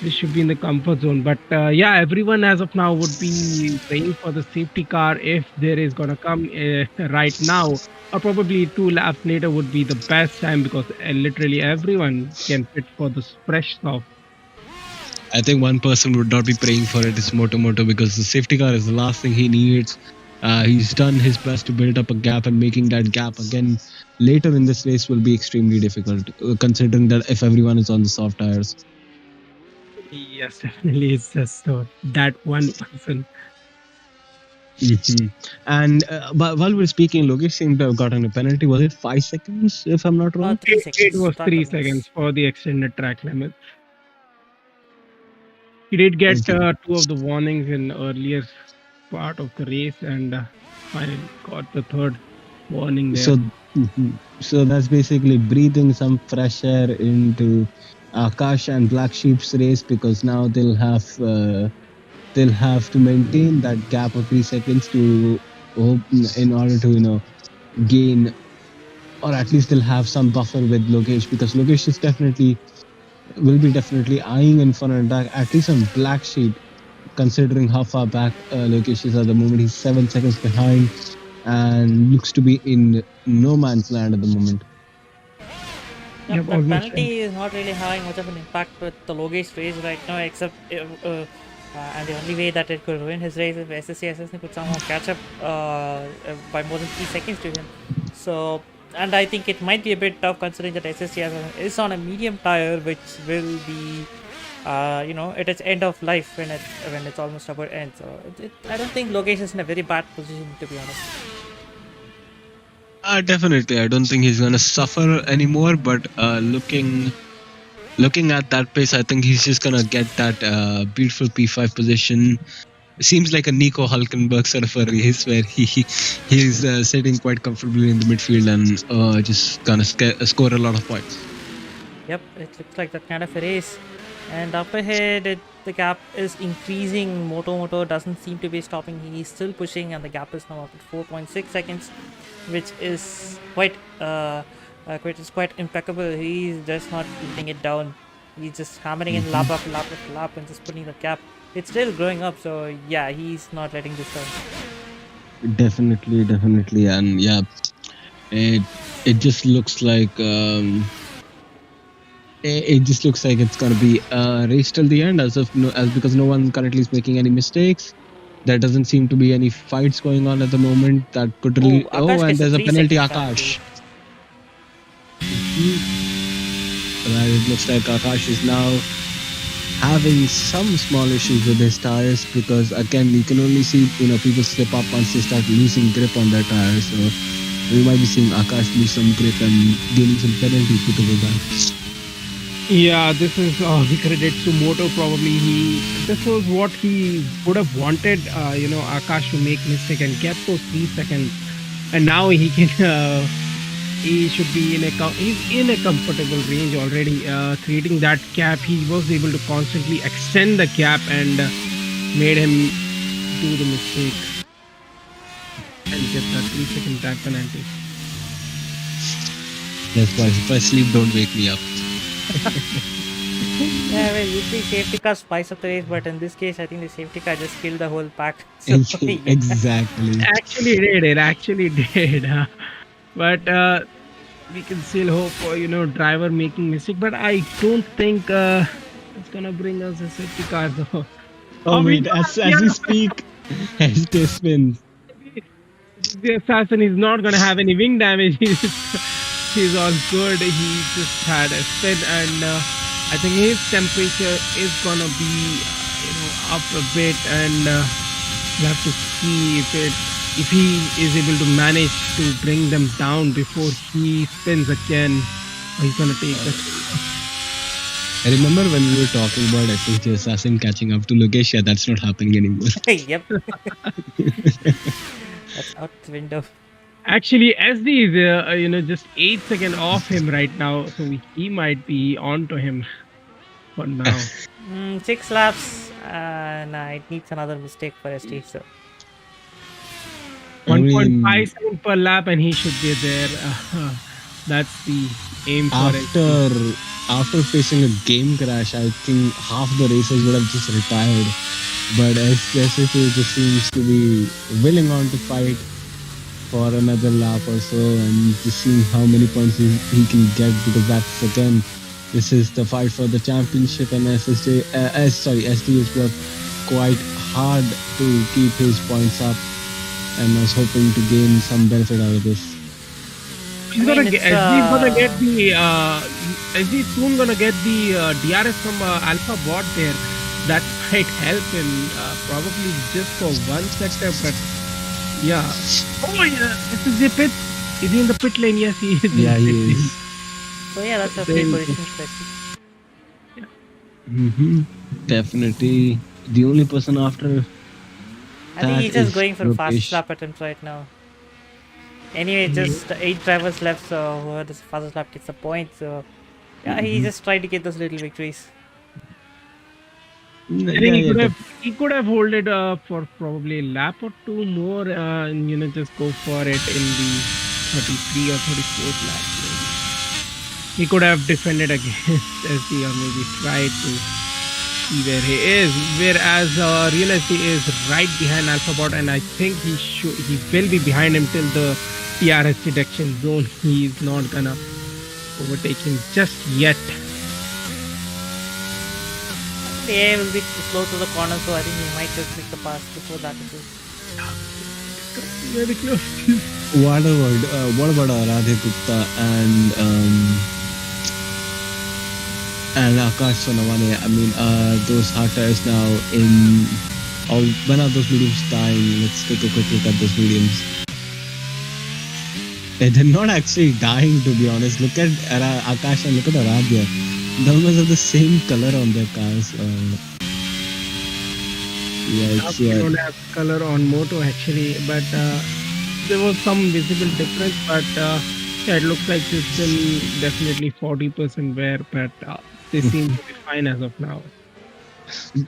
This should be in the comfort zone. But everyone as of now would be praying for the safety car if there is going to come right now, or probably 2 laps later would be the best time, because literally everyone can fit for the fresh stuff. I think one person would not be praying for it is Motomoto, because the safety car is the last thing he needs He's done his best to build up a gap, and making that gap again later in this race will be extremely difficult, considering that if everyone is on the soft tires. Yes, definitely. It's just that one person. And but while we're speaking, Lokesh seemed to have gotten a penalty. Was it 5 seconds, if I'm not wrong? 3 It seconds. was track 3 limits. seconds for the extended track limit. He did get Okay. 2 of the warnings in earlier part of the race, and finally got the 3rd warning there. So, so that's basically breathing some fresh air into Akash and Blacksheep's race, because now they'll have to maintain that gap of 3 seconds to in order to gain, or at least they'll have some buffer with Lokesh, because Lokesh is will be definitely eyeing in for an attack, at least on Blacksheep, considering how far back Lokesh is at the moment. He's 7 seconds behind and looks to be in no man's land at the moment. Yep, Yep, that almost penalty is not really having much of an impact with the Logesh race right now, except and the only way that it could ruin his race if SSC could somehow catch up by more than 3 seconds to him. So, and I think it might be a bit tough considering that SSC is on a medium tire, which will be, at its end of life when it's almost about end. So, I don't think Logesh is in a very bad position, to be honest. Definitely, I don't think he's gonna suffer anymore. But looking at that pace, I think he's just gonna get that beautiful P5 position. It seems like a Nico Hulkenberg sort of a race where he's sitting quite comfortably in the midfield and just gonna score a lot of points. Yep, it looks like that kind of a race. And up ahead, the gap is increasing. Moto doesn't seem to be stopping. He's still pushing, and the gap is now up at 4.6 seconds, which is quite impeccable. He's just not letting it down. He's just hammering in lap after lap after lap and just putting the gap. It's still growing up, so yeah, he's not letting this down. Definitely, and yeah, it just looks like it just looks like it's gonna be a race till the end, because no one currently is making any mistakes. There doesn't seem to be any fights going on at the moment that could really. And there's a penalty, Akash. Right, it looks like Akash is now having some small issues with his tires, because again you can only see people slip up once they start losing grip on their tires. So we might be seeing Akash lose some grip and gaining some penalties because of that. Yeah, this is the credit to Moto. Probably this was what he would have wanted, Akash to make mistake and get those 3 seconds, and now he can. He should be he's in a comfortable range already. Creating that gap, he was able to constantly extend the gap and made him do the mistake and get that 3 second tag penalty. That's why if I sleep, don't wake me up. Yeah, well, usually safety car spice up the race, but in this case, I think the safety car just killed the whole pack. So, yeah. Exactly. It actually did. But we can still hope for driver making mistake. But I don't think it's gonna bring us a safety car though. Oh wait, as we speak, ST spins. The assassin is not gonna have any wing damage. He's all good. He just had a spin, and I think his temperature is gonna be up a bit, and we'll have to see if he is able to manage to bring them down before he spins again, or he's gonna take the. I remember when we were talking about SSG Assassin catching up to Lokesh. Yeah, that's not happening anymore. Yep. That's out the window. Actually, SD is just 8 seconds off him right now, so he might be on to him for now. 6 laps, and it needs another mistake for ST. So 1.5 seconds per lap, and he should be there. That's the aim for it. After facing a game crash, I think half the racers would have just retired. But SSG just seems to be willing on to fight for another lap or so, and just seeing how many points he can get, because this is the fight for the championship, and ST has worked quite hard to keep his points up. and I was hoping to gain some benefit out of this. He's I mean, gonna get. it's, SG gonna get the. SG soon gonna get the DRS from Alpha Bot there. That might help him probably just for one sector, but yeah. Oh yeah, this is the pit. Is he in the pit lane? Yes, he is. Yeah, in the pit he lane. is. So yeah, that's a Very free good. position strategy. Definitely the only person after. I think That he's just is going for fastest Rupesh. lap attempt right now. Anyway, Yeah. just 8 drivers left, so whoever the fastest lap gets a point. So yeah, he just tried to get those little victories. I think he could have hold it for probably a lap or two more, and just go for it in the 33 or 34th lap. Maybe. He could have defended against SC or maybe tried to see where he is. Whereas Real SC is right behind AlphaBot, and I think he will be behind him till the TRS detection zone. He's not gonna overtake him just yet. The air will be slow to the corner, so I think he might just make the pass before that. Very close. What about Radhe Gupta and Akash Sonawane? I mean, those hard tires now in. Or when are those mediums dying? Let's take a quick look at those mediums. They're not actually dying, to be honest. Look at Akash and look at Aradhya. They almost have the same color on their cars. We don't have color on Moto actually, but there was some visible difference. But yeah, it looks like it's still definitely 40% wear, but they seem to be fine as of now.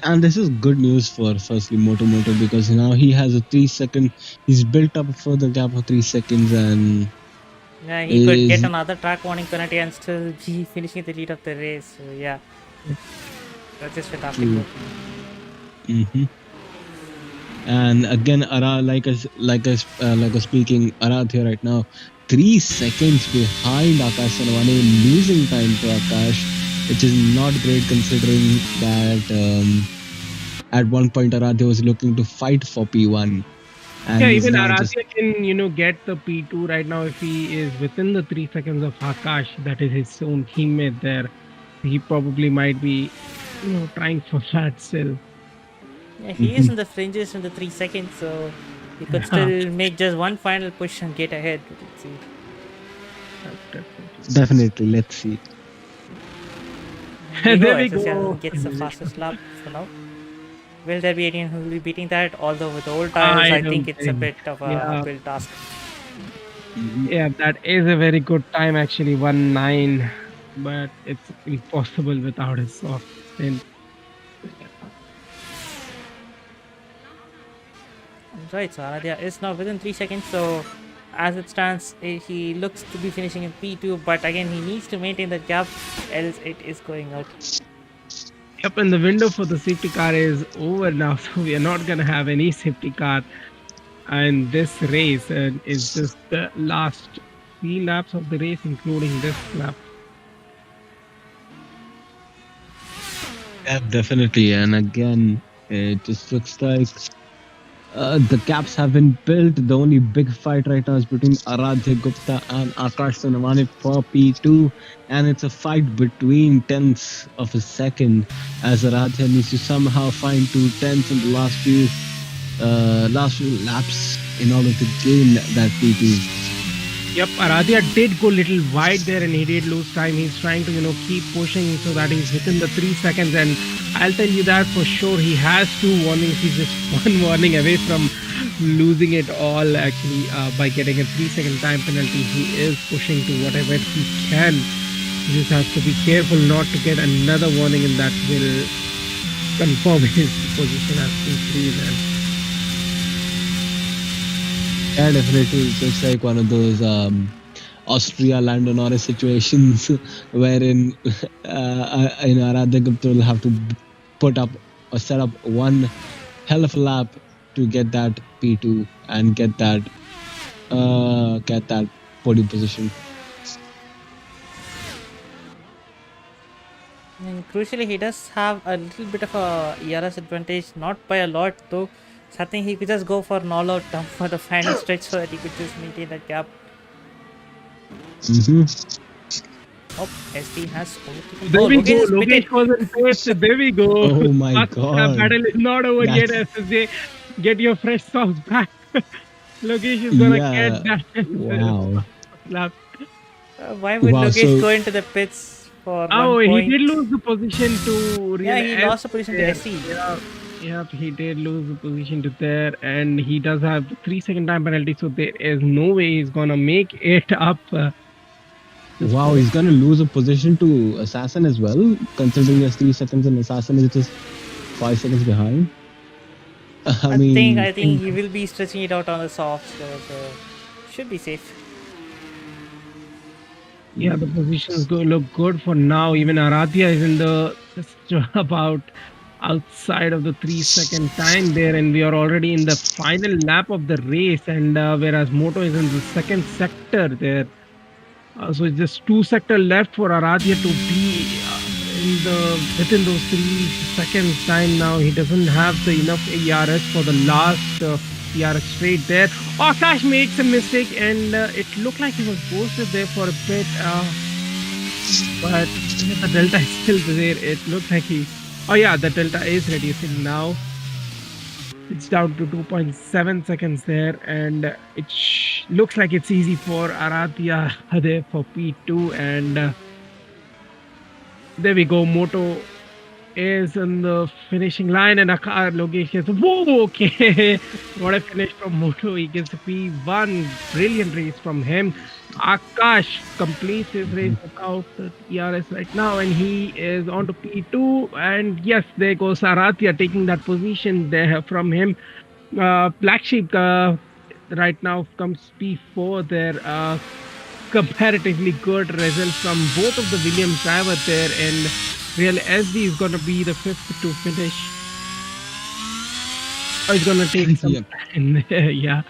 And this is good news for firstly Moto because now he has a 3-second. He's built up a further gap of 3 seconds, and yeah, he could get another track warning penalty and still be finishing the lead of the race. So yeah, that's just fantastic. And again, Arad, like us speaking, Arad here right now, 3 seconds behind Akash Sonawane, losing time to Akash, which is not great considering that at one point Aradhya was looking to fight for P1. And yeah, even Aradhya can, get the P2 right now if he is within the 3 seconds of Akash. That is his own teammate there. He probably might be, trying for that still. Yeah, he is in the fringes in the 3 seconds, so he could still make just one final push and get ahead. Let's see. Definitely, let's see. There we go. Gets the fastest lap for now. Will there be anyone who will be beating that? Although with old tires, I think it's a bit of a uphill task. Yeah, that is a very good time actually, 1.9, but it's impossible without his soft stint. Right, so Aradhya is now within 3 seconds, so as it stands, he looks to be finishing in P2, but again, he needs to maintain that gap, else it is going out. Yep, and the window for the safety car is over now, so we are not going to have any safety car. And this race is just the last 3 laps of the race, including this lap. Yeah, definitely. And again, it just looks like the gaps have been built. The only big fight right now is between Aradhya Gupta and Akash Sonawane for P2, and it's a fight between tenths of a second, as Aradhya needs to somehow find 2 tenths in the last few laps in order to gain that P2. Yep, Aradhya did go a little wide there and he did lose time. He's trying to, keep pushing so that he's within the 3 seconds. And I'll tell you that for sure, he has 2 warnings. He's just 1 warning away from losing it all actually by getting a 3-second time penalty. He is pushing to whatever he can. He just has to be careful not to get another warning, and that will confirm his position as P3 then. Yeah, definitely. It looks like one of those Austria Lando Norris situations wherein Aradhya Gupta will have to put up or set up one hell of a lap to get that P2 and get that podium position. And crucially, he does have a little bit of a ERS advantage, not by a lot though. So I think he could just go for an all-out dump for the final stretch so that he could just maintain that gap. Oh, SD has overtaken. There Oh, we Logesh go. is pitted. Logesh was in first. There we go. Oh my But God. The battle is not over yet, That's- SSJ. Get your fresh sauce back. Logesh is gonna Yeah. get that. Wow. Slap. Why would Wow, Logesh so- go into the pits for Oh, 1 point? he did lose the position to Yeah, Real he S lost the position to there. SC. Yep, he did lose the position to there, and he does have 3-second time penalty, so there is no way he's gonna make it up. Wow, he's gonna lose a position to Assassin as well, considering he has 3 seconds and Assassin is just 5 seconds behind. I mean, I think he will be stretching it out on the softs, so should be safe. Yeah, the positions look good for now. Even Aradia is in the just about outside of the 3-second time there, and we are already in the final lap of the race, and whereas Moto is in the second sector there. So it's just 2 sector left for Aradia to be within those 3 seconds time now. He doesn't have the enough ERS for the last ERS straight there. Akash makes a mistake, and it looked like he was boosted there for a bit, but the delta is still there. It looks like oh yeah, the delta is reducing now. It's down to 2.7 seconds there, and it looks like it's easy for Aradia there for P2, and there we go. Moto is in the finishing line, and Logesh gets, whoa, okay. What a finish from Moto. He gets a P1. Brilliant race from him. Akash completes his race without the ERS right now, and he is on to P2. And yes, there goes Aradia taking that position there from him. Blacksheep right now comes P4 there. Comparatively good results from both of the Williams driver there, and Real SD is going to be the 5th to finish. Oh, it's going to take some time there, yeah.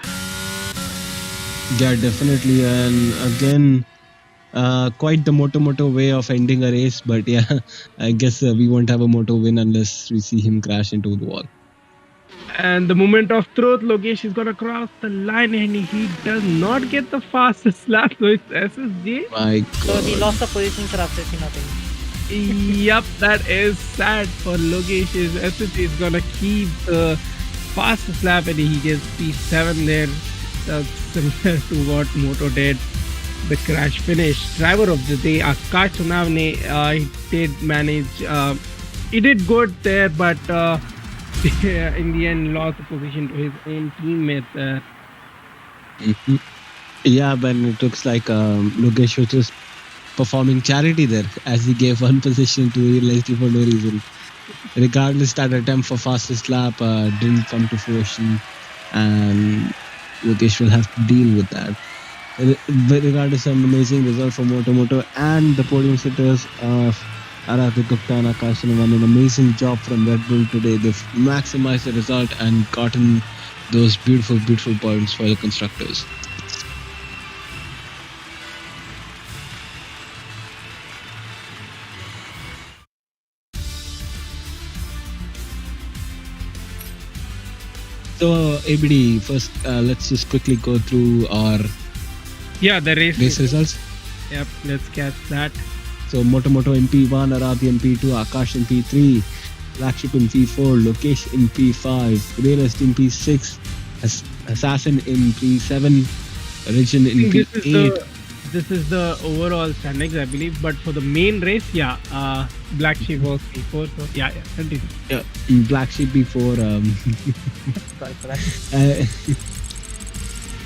Yeah, definitely. And again, quite the Moto way of ending a race. But yeah, I guess we won't have a Moto win unless we see him crash into the wall. And the moment of truth, Logesh is going to cross the line, and he does not get the fastest lap. So it's SSJ. My God. So he lost the position for upsetting nothing. Yep, that is sad for Logesh. SSJ is going to keep the fastest lap, and he gets P7 there. That's similar to what Moto did. The crash finish. Driver of the day, Akash Sunavne, he did manage. He did good there, but in the end lost the position to his own teammate there. Yeah, but it looks like Logesh was just performing charity there, as he gave one position to Real SD for no reason. Regardless, that attempt for fastest lap didn't come to fruition, and Logesh will have to deal with that. But regardless, an amazing result for Moto and the podium sitters of Aradia Gupta and Akash Sunavne. An amazing job from Red Bull today. They've maximized the result and gotten those beautiful points for the constructors. So ABD, first let's just quickly go through our the race results. Yep, let's catch that. So Moto in P1, Aradia in P2, Akash in P3, Blacksheep in P4, Logesh in P5, Real SD in P6, Assassin in P7, Origin in P8. This is the overall standings, I believe. But for the main race, Blacksheep was P4. So continue. Yeah, Blacksheep P4. Sorry for that.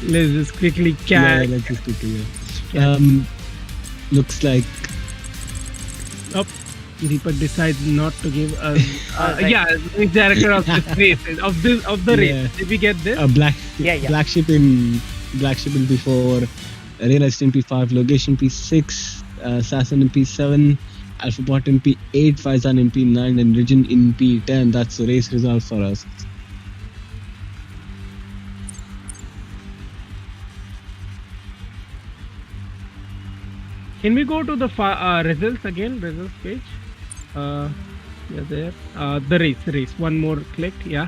Let's just quickly catch. Let's just quickly. Looks like. Deepak decides not to give us. Right. Director of this race of the race. Did we get this? Blacksheep in P4, Real SD in P5, Logesh in P6, Assassin in P7, Alphabot in P8, Faizan in P9, and Origin in P10. That's the race result for us. Can we go to the results again? Results page. There. The race. One more click. Yeah.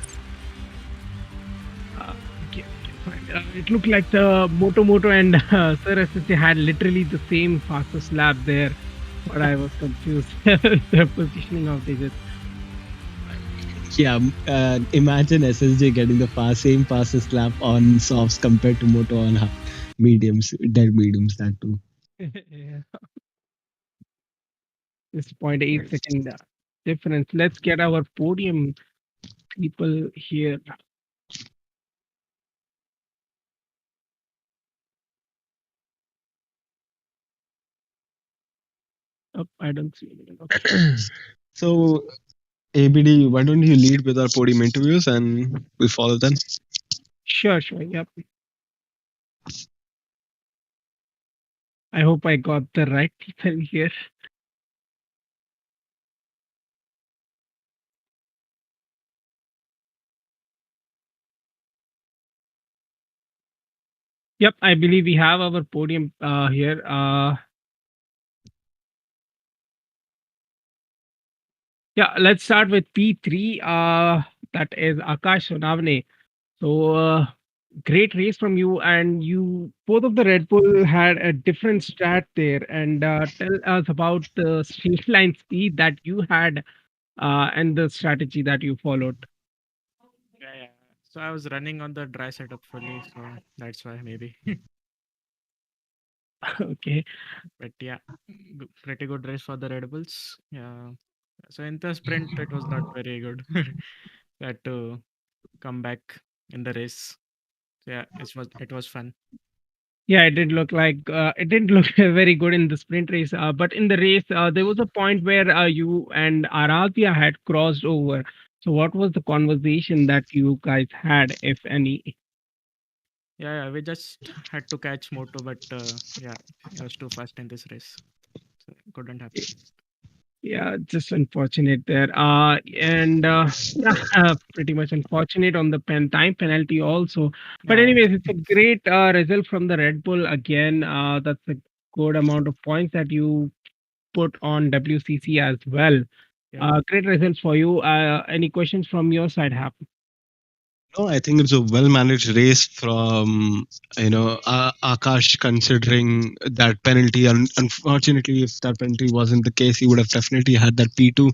it looked like the Moto and Sir SSC had literally the same fastest lap there, but I was confused the positioning of digits. Yeah, imagine SSJ getting the same fastest lap on softs compared to Moto on mediums, dead mediums, that too. Yeah. This 0.8 second difference. Let's get our podium people here. Oh, I don't see anyone. Okay. So, ABD, why don't you lead with our podium interviews and we'll follow them? Sure. Yep. I hope I got the right people here. Yep, I believe we have our podium here. Yeah, let's start with P3. That is Akash Sonavane. So, great race from you, and you both of the Red Bull had a different strat there. And tell us about the straight line speed that you had and the strategy that you followed. Yeah. So I was running on the dry setup fully, so that's why maybe. Okay. But yeah, pretty good race for the Red Bulls. Yeah. So in the sprint, it was not very good. We had to come back in the race. So yeah, it was fun. Yeah, it didn't look very good in the sprint race, but in the race, there was a point where you and Aradhya had crossed over. So, what was the conversation that you guys had, if any? Yeah, we just had to catch Moto, but yeah, it was too fast in this race. So it couldn't happen. Yeah, just unfortunate there. And yeah, pretty much unfortunate on the time penalty also. But Yeah, anyways, it's a great result from the Red Bull again. That's a good amount of points that you put on WCC as well. yeah. Great results for you. Any questions from your side, Hap? No, I think it's a well-managed race from Akash. Considering that penalty, and unfortunately, if that penalty wasn't the case, he would have definitely had that P2.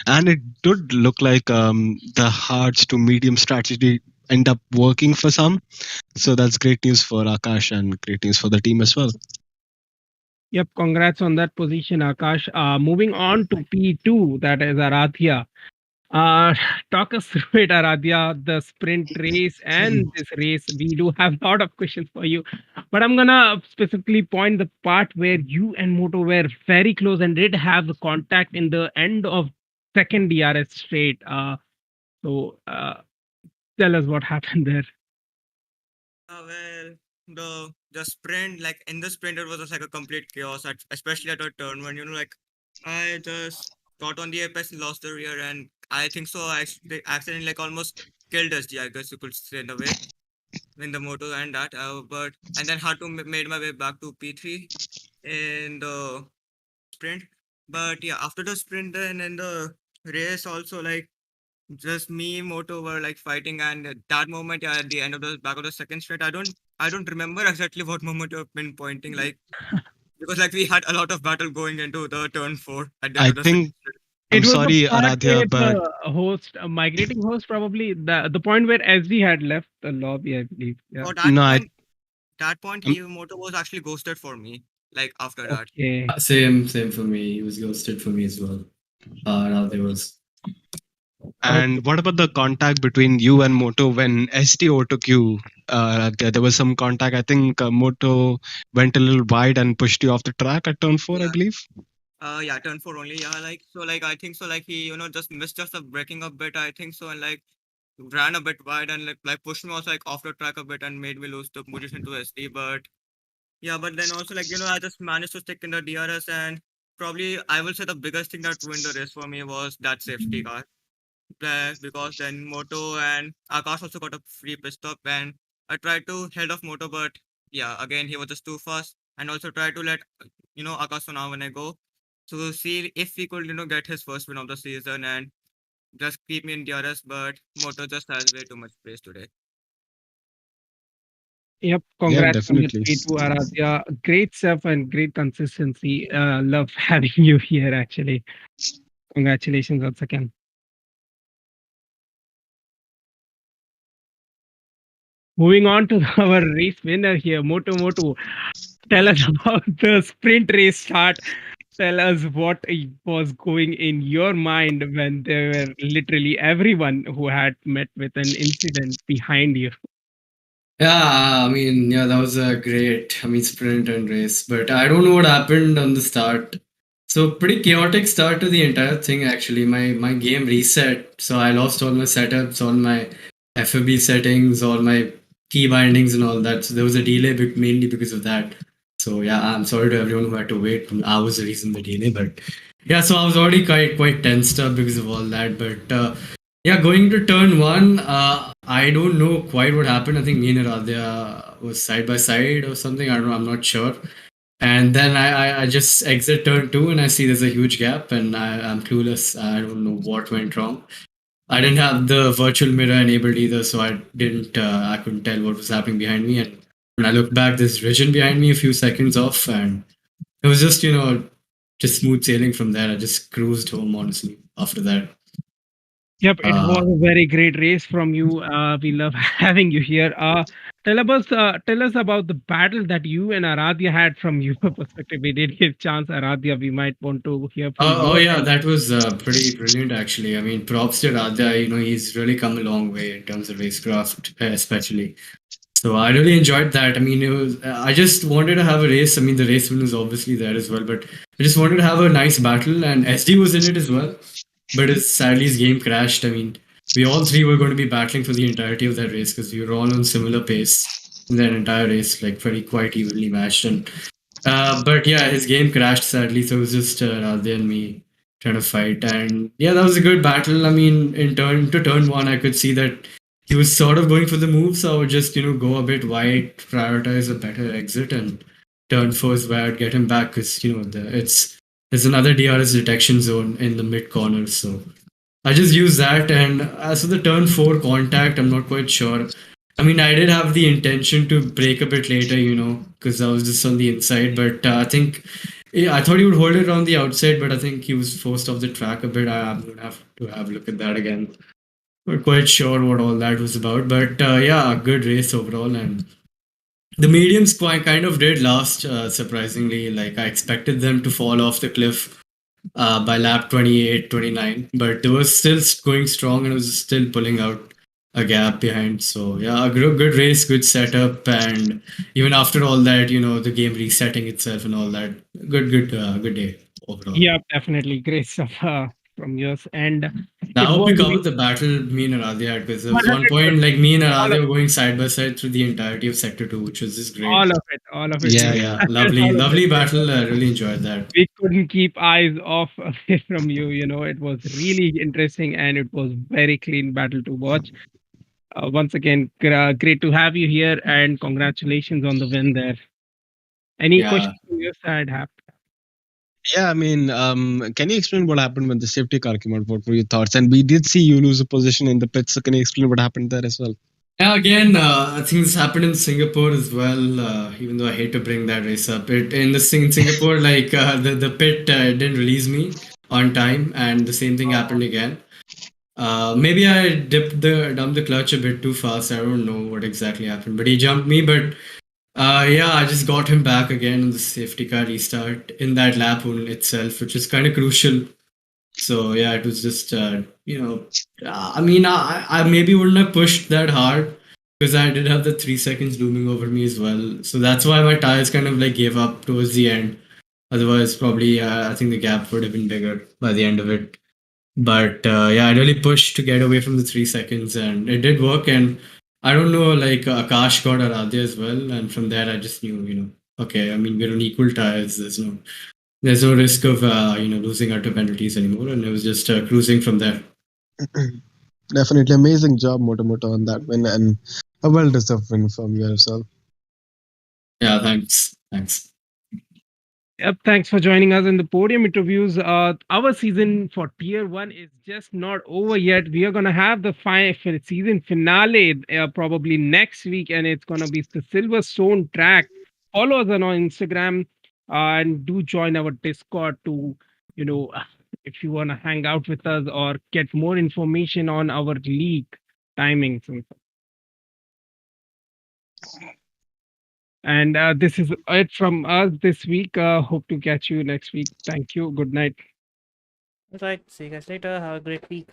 And it did look like the hards to medium strategy end up working for some. So that's great news for Akash and great news for the team as well. Yep, congrats on that position, Akash. Moving on to P2, that is Aradhya. Uh, Talk us through it, Aradhya, the sprint race and this race. We do have a lot of questions for you, but I'm gonna specifically point the part where you and Moto were very close and did have the contact in the end of second DRS straight. So tell us what happened there. Well, the sprint, like in the sprint, it was just like a complete chaos, especially at a turn when like I just got on the apex and lost the rear, and I think so. They accidentally like almost killed SD, I guess you could say in a way, in the moto and that. But and then had to made my way back to P3 in the sprint. But yeah, after the sprint, then in the race also like just me, Moto were like fighting, and at that moment, yeah, at the end of the back of the second straight, I don't remember exactly what moment you've been pointing, like because like we had a lot of battle going into the turn 4 at the end I of the second think straight. I'm It was the sorry, part where Aradhya, but the host, migrating host, probably the point where SD had left the lobby, I believe. Yeah. For no, that point, I'm he Moto was actually ghosted for me. Like after that, Okay. Same for me. He was ghosted for me as well. Now there was. Okay. And what about the contact between you and Moto when ST overtook you? There was some contact. I think Moto went a little wide and pushed you off the track at turn 4, I yeah, believe. yeah, turn 4 only, yeah, like so, like I think so, like he just missed just a breaking a bit, I think so, and like ran a bit wide and like pushed me also like off the track a bit and made me lose the position to SD, but. Yeah, but then also like I just managed to stick in the DRS, and probably I will say the biggest thing that ruined the race for me was that safety car. Because then Moto and Akash also got a free pit stop, and I tried to head off Moto, but yeah, again he was just too fast, and also tried to let Akash Sonawane go to see if he could get his first win of the season and just keep me in DRS, but Moto just has way too much pace today. Yep, congrats on the definitely. 3-2, Aradhya. Great stuff and great consistency. Love having you here, actually. Congratulations once again. Moving on to our race winner here, Moto. Tell us about the sprint race start. Tell us what was going in your mind when there were literally everyone who had met with an incident behind you. Yeah, I mean, yeah, that was a great, sprint and race. But I don't know what happened on the start. So pretty chaotic start to the entire thing. Actually, my game reset, so I lost all my setups, all my FOB settings, all my key bindings, and all that. So there was a delay, mainly because of that. So yeah, I'm sorry to everyone who had to wait. I was the reason the delay, but yeah, so I was already quite tensed up because of all that. But yeah, going to turn one, I don't know quite what happened. I think me and Radhya was side by side or something. I don't know. I'm not sure. And then I just exit turn two and I see there's a huge gap and I'm clueless. I don't know what went wrong. I didn't have the virtual mirror enabled either, so I couldn't tell what was happening behind me. And when I looked back, there's vision behind me a few seconds off, and it was just just smooth sailing from there. I just cruised home honestly after that. Yep, it was a very great race from you. We love having you here. Tell us about the battle that you and Aradhya had from your perspective. We did give chance, Aradhya. We might want to hear from Oh you. yeah, that was pretty brilliant actually. I mean, props to Radha. He's really come a long way in terms of racecraft, especially. So I really enjoyed that. I mean, it was. I just wanted to have a race. I mean, the race win was obviously there as well, but I just wanted to have a nice battle, and SD was in it as well. But sadly, his game crashed. I mean, we all three were going to be battling for the entirety of that race because we were all on similar pace in that entire race, like very quite evenly matched. And but yeah, his game crashed sadly, so it was just Radha and me trying to fight. And yeah, that was a good battle. I mean, in turn one, I could see that he was sort of going for the move, so I would just go a bit wide, prioritize a better exit, and turn four is where I'd get him back because there's another DRS detection zone in the mid corner, so I just use that. And as for the turn four contact, I'm not quite sure. I mean, I did have the intention to brake a bit later, because I was just on the inside. But I think I thought he would hold it on the outside, but I think he was forced off the track a bit. I'm gonna have to have a look at that again. Not quite sure what all that was about, but yeah, a good race overall. And the mediums quite kind of did last, surprisingly. Like I expected them to fall off the cliff by lap 28, 29, but they were still going strong and was still pulling out a gap behind. So yeah, a good race, good setup, and even after all that, the game resetting itself and all that, good day overall. Yeah, definitely great stuff from yours. And Now, I it hope we was covered the battle me and Aradhya had, because there was one point like me and all Aradhya of, were going side by side through the entirety of Sector 2, which was just great. all of it, all of it. Yeah, We Yeah, captured lovely, all of lovely it. battle. I really enjoyed that. We couldn't keep eyes off away from you. It was really interesting and it was very clean battle to watch. Once again, great to have you here and congratulations on the win there. Any Yeah. questions from your side, Hap? Yeah, I mean, can you explain what happened when the safety car came out? What were your thoughts? And we did see you lose a position in the pits. So can you explain what happened there as well? Yeah, again, I think this happened in Singapore as well. Even though I hate to bring that race up, in Singapore, like the pit didn't release me on time, and the same thing happened again. Maybe I dumped the clutch a bit too fast. I don't know what exactly happened, but he jumped me. But yeah, I just got him back again on the safety car restart in that lap only itself, which is kind of crucial. So yeah, it was just I mean, I maybe wouldn't have pushed that hard because I did have the 3 seconds looming over me as well. So that's why my tires kind of like gave up towards the end. Otherwise, probably I think the gap would have been bigger by the end of it. But yeah, I really pushed to get away from the 3 seconds, and it did work. And I don't know, like Akash got Aradhya as well, and from there I just knew, okay, I mean we're on equal tires. There's no risk of losing out to penalties anymore, and it was just cruising from there. Definitely amazing job, Moto on that win, and a well-deserved win from you as well. Yeah, thanks. Yep, thanks for joining us in the podium interviews. Our season for Tier 1 is just not over yet. We are going to have the season finale probably next week, and it's going to be the Silverstone track. Follow us on our Instagram and do join our Discord to, you know, if you want to hang out with us or get more information on our league timings and stuff. And this is it from us this week. Hope to catch you next week. Thank you. Good night. All right. See you guys later. Have a great week.